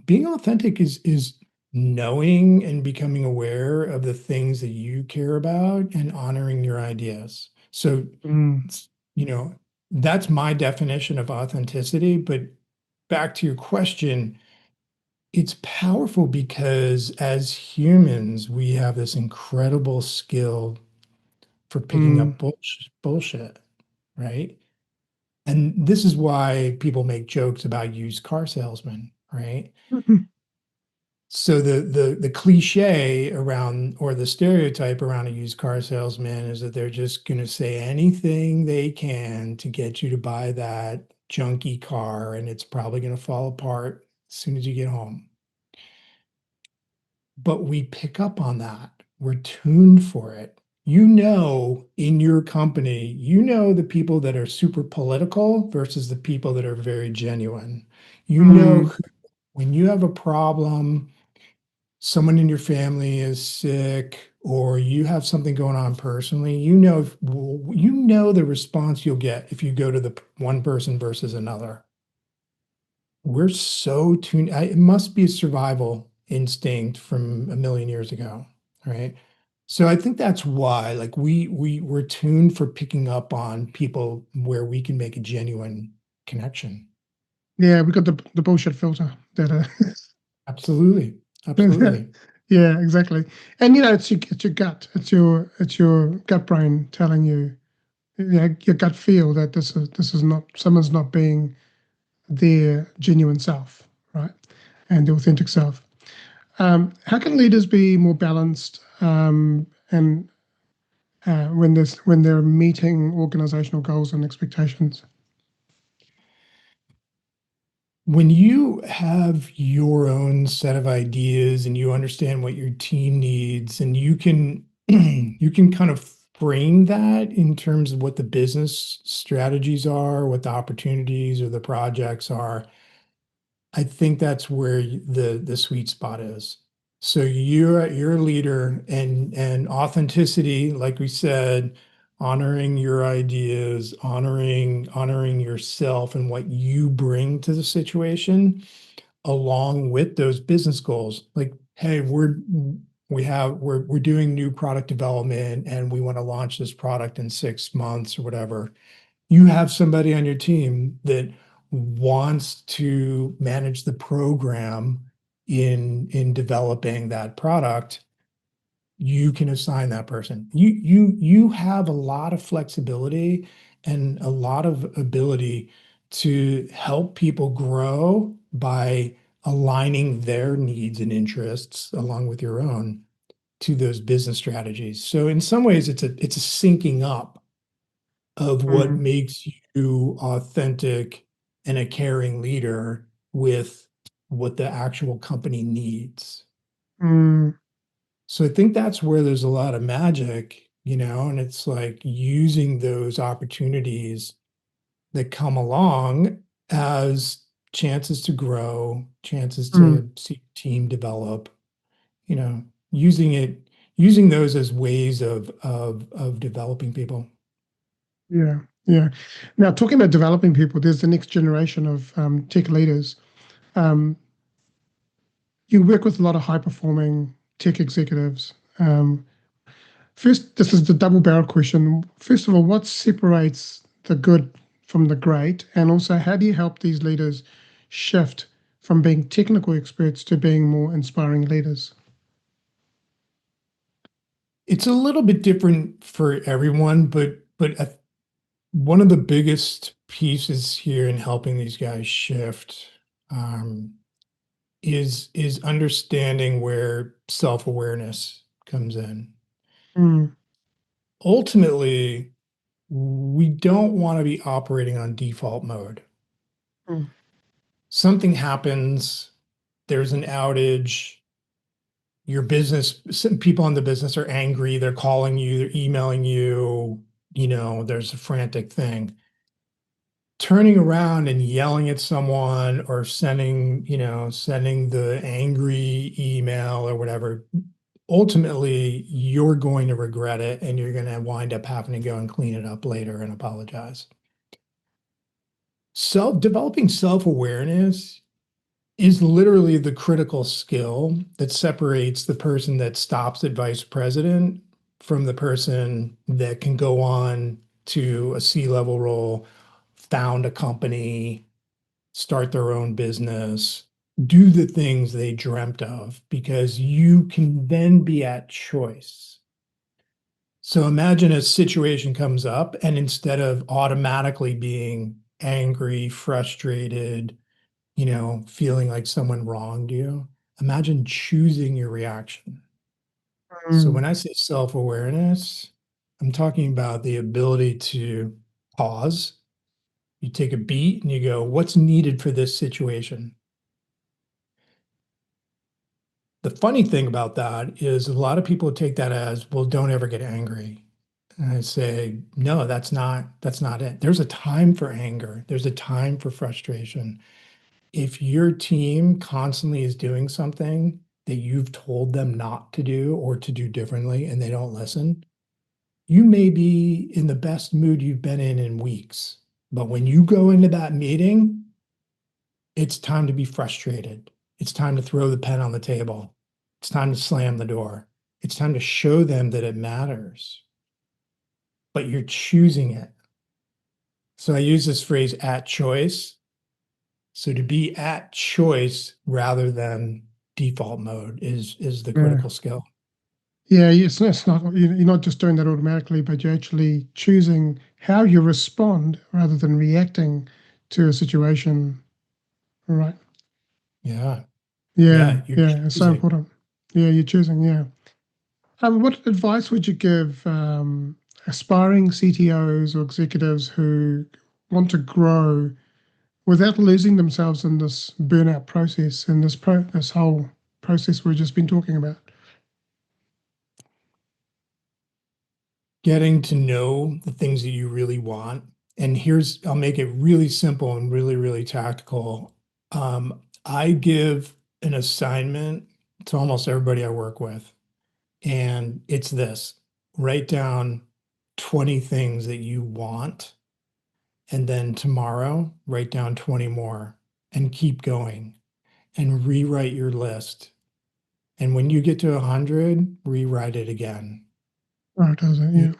Being authentic is knowing and becoming aware of the things that you care about and honoring your ideas. So, mm, you know, that's my definition of authenticity. But back to your question, it's powerful because as humans, we have this incredible skill for picking mm, up bullshit, right? And this is why people make jokes about used car salesmen, right? mm, So the cliche around or the stereotype around a used car salesman is that they're just going to say anything they can to get you to buy that junky car, and it's probably going to fall apart as soon as you get home. But we pick up on that. We're tuned for it. In your company, the people that are super political versus the people that are very genuine. You know, mm. when you have a problem, someone in your family is sick, or you have something going on personally, the response you'll get if you go to the one person versus another. We're so tuned. It must be a survival instinct from a million years ago, right? So I think that's why, like we're tuned for picking up on people where we can make a genuine connection. Yeah, we got the bullshit filter that Absolutely, absolutely. yeah, exactly. And it's your gut. It's your gut brain telling you, your gut feel that this is not someone's not being their genuine self, right? And the authentic self. How can leaders be more balanced and when they're meeting organizational goals and expectations? When you have your own set of ideas and you understand what your team needs, and you can you can kind of frame that in terms of what the business strategies are, what the opportunities or the projects are, I think that's where the sweet spot is. So you're a leader, and authenticity, like we said, honoring your ideas, honoring yourself and what you bring to the situation, along with those business goals. Like, hey, we're doing new product development, and we want to launch this product in 6 months or whatever. You have somebody on your team that wants to manage the program in developing that product. You can assign that person. You have a lot of flexibility and a lot of ability to help people grow by aligning their needs and interests along with your own to those business strategies. So in some ways it's a syncing up of what Mm, makes you authentic and a caring leader with what the actual company needs. mm, So I think that's where there's a lot of magic, and it's like using those opportunities that come along as chances to grow, chances mm. to see team develop, you know, using it, using those as ways of developing people. Yeah, yeah. Now, talking about developing people, there's the next generation of tech leaders. Um, you work with a lot of high performing tech executives. First, this is the double barrel question. First of all, what separates the good from the great? And also, how do you help these leaders shift from being technical experts to being more inspiring leaders? It's a little bit different for everyone, but one of the biggest pieces here in helping these guys shift um, is understanding where self-awareness comes in. Mm, Ultimately, we don't want to be operating on default mode. Mm. Something happens, there's an outage, your business, some people in the business are angry, they're calling you, they're emailing you, there's a frantic thing. Turning around and yelling at someone or sending the angry email or whatever, ultimately you're going to regret it and you're going to wind up having to go and clean it up later and apologize. Developing self-awareness is literally the critical skill that separates the person that stops at vice president from the person that can go on to a C-level role, found a company, start their own business, do the things they dreamt of, because you can then be at choice. So imagine a situation comes up, and instead of automatically being angry, frustrated, feeling like someone wronged you, imagine choosing your reaction. So Mm. when I say self-awareness, I'm talking about the ability to pause. You take a beat and you go, what's needed for this situation? The funny thing about that is a lot of people take that as, well, don't ever get angry. And I say, no, that's not it. There's a time for anger. There's a time for frustration. If your team constantly is doing something that you've told them not to do or to do differently and they don't listen, you may be in the best mood you've been in weeks. But when you go into that meeting, it's time to be frustrated. It's time to throw the pen on the table. It's time to slam the door. It's time to show them that it matters, but you're choosing it. So I use this phrase at choice. So to be at choice rather than default mode is the Yeah. critical skill. Yeah, it's not, you're not just doing that automatically, but you're actually choosing how you respond rather than reacting to a situation. Right. Yeah. Yeah, Yeah. You're yeah, it's so choosing. important. Yeah, you're choosing, yeah. What advice would you give aspiring CTOs or executives who want to grow without losing themselves in this burnout process and this whole process we've just been talking about? Getting to know the things that you really want. And I'll make it really simple and really, really tactical. I give an assignment to almost everybody I work with, and it's this: write down 20 things that you want, and then tomorrow, write down 20 more and keep going and rewrite your list. And when you get to 100, rewrite it again. Oh, does it? You Yeah.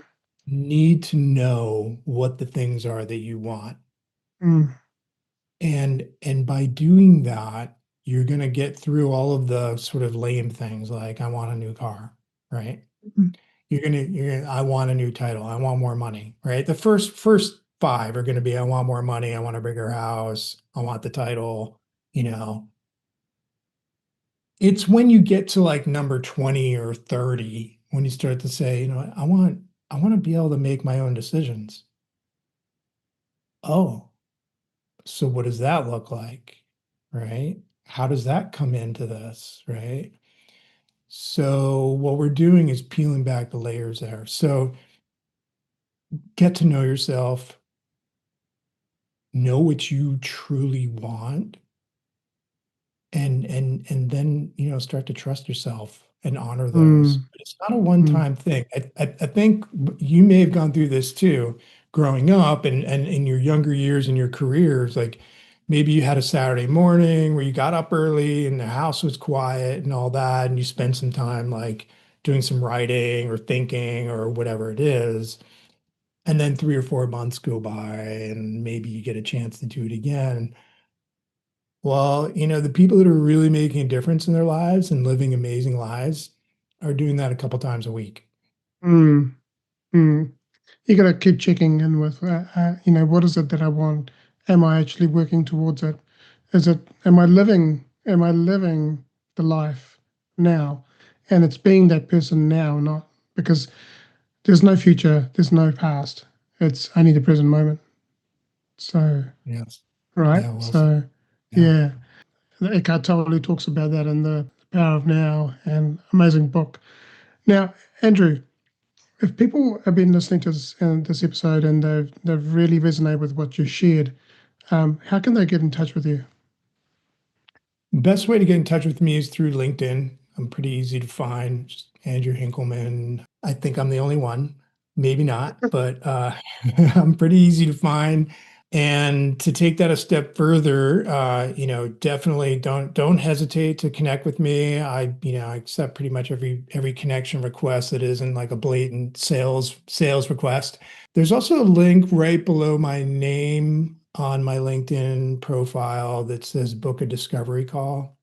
need to know what the things are that you want. Mm, And by doing that, you're going to get through all of the sort of lame things like I want a new car, right? mm, I want a new title, I want more money, right? The first five are going to be I want more money, I want a bigger house, I want the title, you know. It's when you get to like number 20 or 30 when you start to say, I want to be able to make my own decisions. Oh, so what does that look like? Right? How does that come into this? Right? So what we're doing is peeling back the layers there. So get to know yourself, know what you truly want, and then start to trust yourself and honor those. mm, But it's not a mm, one-time thing. I think you may have gone through this too, growing up and in your younger years in your careers, like maybe you had a Saturday morning where you got up early and the house was quiet and all that, and you spent some time like doing some writing or thinking or whatever it is. And then 3 or 4 months go by and maybe you get a chance to do it again. Well, the people that are really making a difference in their lives and living amazing lives are doing that a couple times a week. mm, mm. You got to keep checking in with, what is it that I want? Am I actually working towards it? Am I living the life now? And it's being that person now, not because there's no future, there's no past. It's only the present moment. So, Yes. right. Yeah. Well said. So, Yeah. yeah, Eckhart Tolle talks about that in The Power of Now, and amazing book. Now, Andrew, if people have been listening to this episode and they've really resonated with what you shared, how can they get in touch with you? Best way to get in touch with me is through LinkedIn. I'm pretty easy to find. Just Andrew Hinkelman. I think I'm the only one. Maybe not, but I'm pretty easy to find. And to take that a step further, definitely don't hesitate to connect with me. I accept pretty much every connection request that isn't like a blatant sales request. There's also a link right below my name on my LinkedIn profile that says book a discovery call.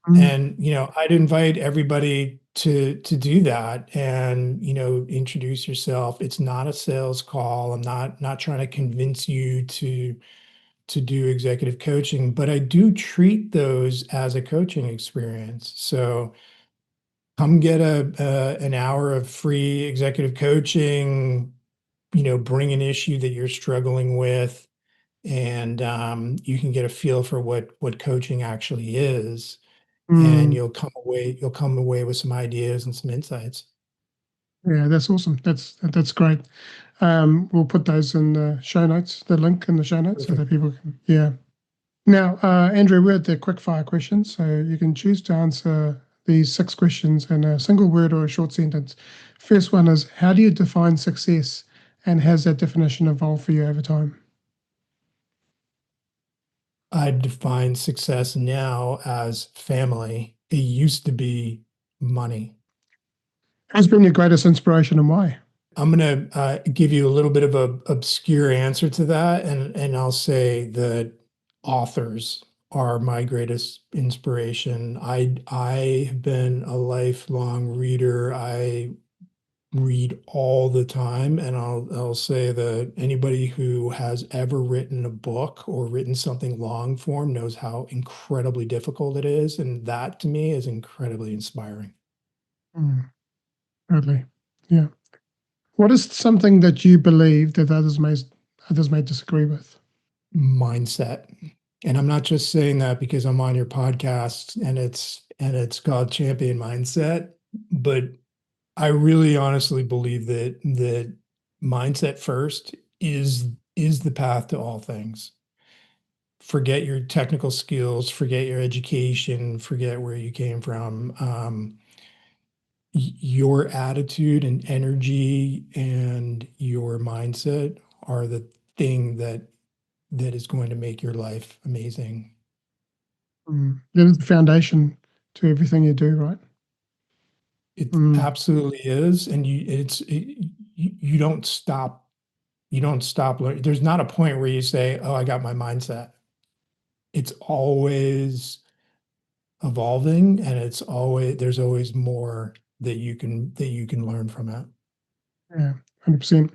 Mm, And, I'd invite everybody to do that and, introduce yourself. It's not a sales call. I'm not trying to convince you to do executive coaching, but I do treat those as a coaching experience. So come get an hour of free executive coaching, bring an issue that you're struggling with, and you can get a feel for what coaching actually is, and mm, you'll come away with some ideas and some insights. yeah, that's awesome. That's great. We'll put those in the show notes, the link in the show notes, so Perfect. that people can. Yeah. Now, Andrew, we're at the quick fire questions, so you can choose to answer these 6 questions in a single word or a short sentence. First one is, how do you define success, and has that definition evolved for you over time? I define success now as family. It used to be money. Who's been your greatest inspiration and why? I'm going to give you a little bit of a obscure answer to that, and I'll say that authors are my greatest inspiration. I have been a lifelong reader. I read all the time, and I'll say that anybody who has ever written a book or written something long form knows how incredibly difficult it is, and that to me is incredibly inspiring. Mm, totally. Yeah. What is something that you believe that others may disagree with? Mindset. And I'm not just saying that because I'm on your podcast and it's called Champion Mindset, but I really honestly believe that mindset first is the path to all things. Forget your technical skills, forget your education, forget where you came from. Your attitude and energy and your mindset are the thing that is going to make your life amazing. That is the foundation to everything you do, right? It Mm, absolutely is, and you don't stop learning. There's not a point where you say, "Oh, I got my mindset." It's always evolving, and there's always more that you can learn from it. yeah, 100%.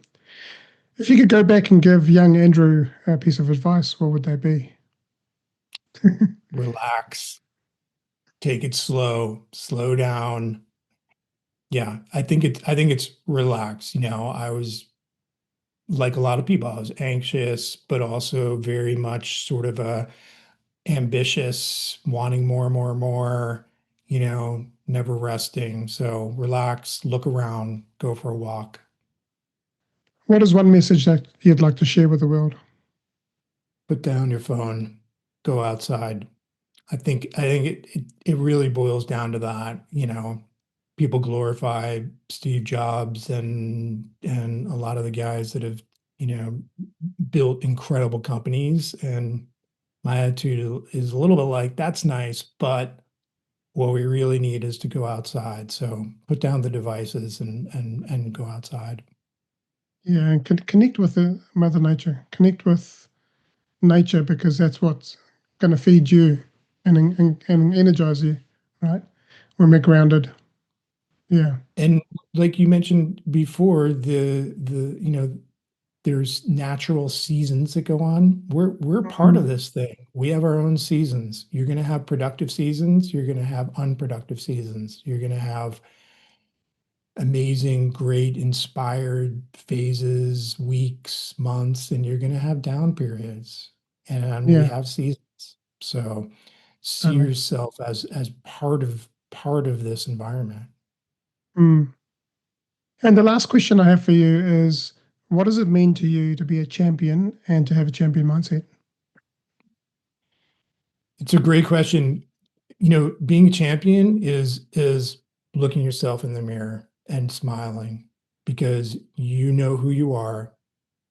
If you could go back and give young Andrew a piece of advice, what would that be? Relax, take it slow down. Yeah, I think it's relax. I was like a lot of people, I was anxious, but also very much sort of a ambitious, wanting more, more, more, never resting. So relax, look around, go for a walk, What is one message that you'd like to share with the world? put down your phone, go outside. I think it really boils down to that. People glorify Steve Jobs and a lot of the guys that have, you know, built incredible companies. And my attitude is a little bit like, that's nice, but what we really need is to go outside. So put down the devices and go outside. Yeah, and connect with the Mother Nature. Connect with nature because that's what's going to feed you and energize you, right? When we're grounded. Yeah. And like you mentioned before, there's natural seasons that go on. We're part of Mm, this thing. We have our own seasons. You're going to have productive seasons. You're going to have unproductive seasons. You're going to have amazing, great, inspired phases, weeks, months, and you're going to have down periods, and we Yeah, have seasons. So see totally. yourself as part of this environment. Mm. And the last question I have for you is, what does it mean to you to be a champion and to have a champion mindset? It's a great question. Being a champion is looking yourself in the mirror and smiling because you know who you are.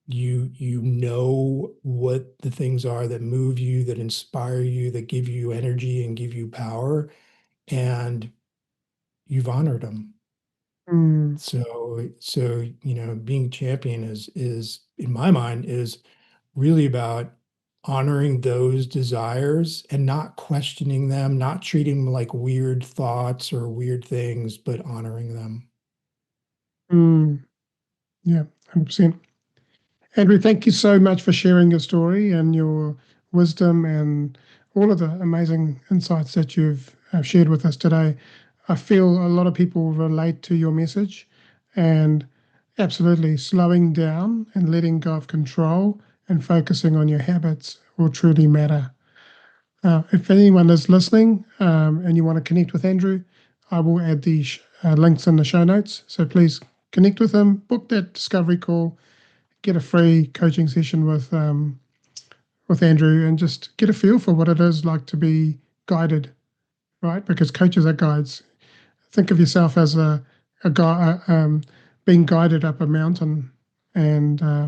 You know what the things are that move you, that inspire you, that give you energy and give you power, and you've honored them. Mm, So being a champion is in my mind is really about honoring those desires and not questioning them, not treating them like weird thoughts or weird things, but honoring them. mm, yeah, 100%. Andrew, thank you so much for sharing your story and your wisdom and all of the amazing insights that you've shared with us today. I feel a lot of people relate to your message, and absolutely slowing down and letting go of control and focusing on your habits will truly matter. If anyone is listening and you want to connect with Andrew, I will add the links in the show notes. So please connect with him, book that discovery call, get a free coaching session with Andrew, and just get a feel for what it is like to be guided, right? Because coaches are guides. Think of yourself as a guy being guided up a mountain, and uh,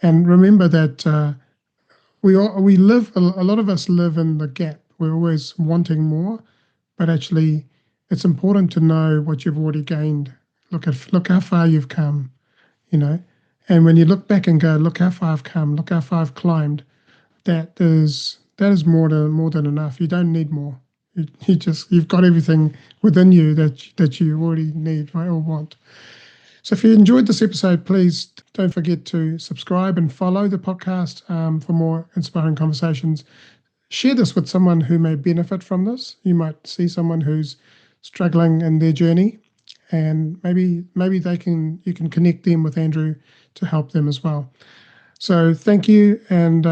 and remember that we live a lot of us live in the gap. We're always wanting more, but actually, it's important to know what you've already gained. Look how far you've come, you know. And when you look back and go, look how far I've come, look how far I've climbed, that is more than enough. You don't need more. You've got everything within you that you already need, right, or want. So if you enjoyed this episode, please don't forget to subscribe and follow the podcast for more inspiring conversations. Share this with someone who may benefit from this. You might see someone who's struggling in their journey, and maybe you can connect them with Andrew to help them as well. So thank you, and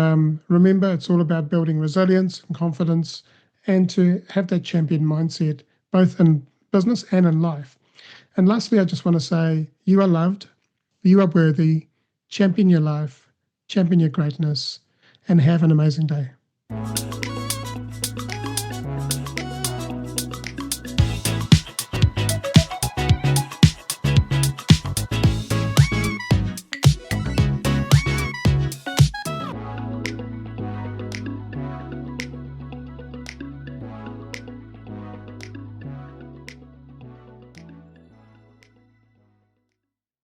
remember, it's all about building resilience and confidence, and to have that champion mindset both in business and in life. And lastly, I just want to say, you are loved, you are worthy. Champion your life, champion your greatness, and have an amazing day.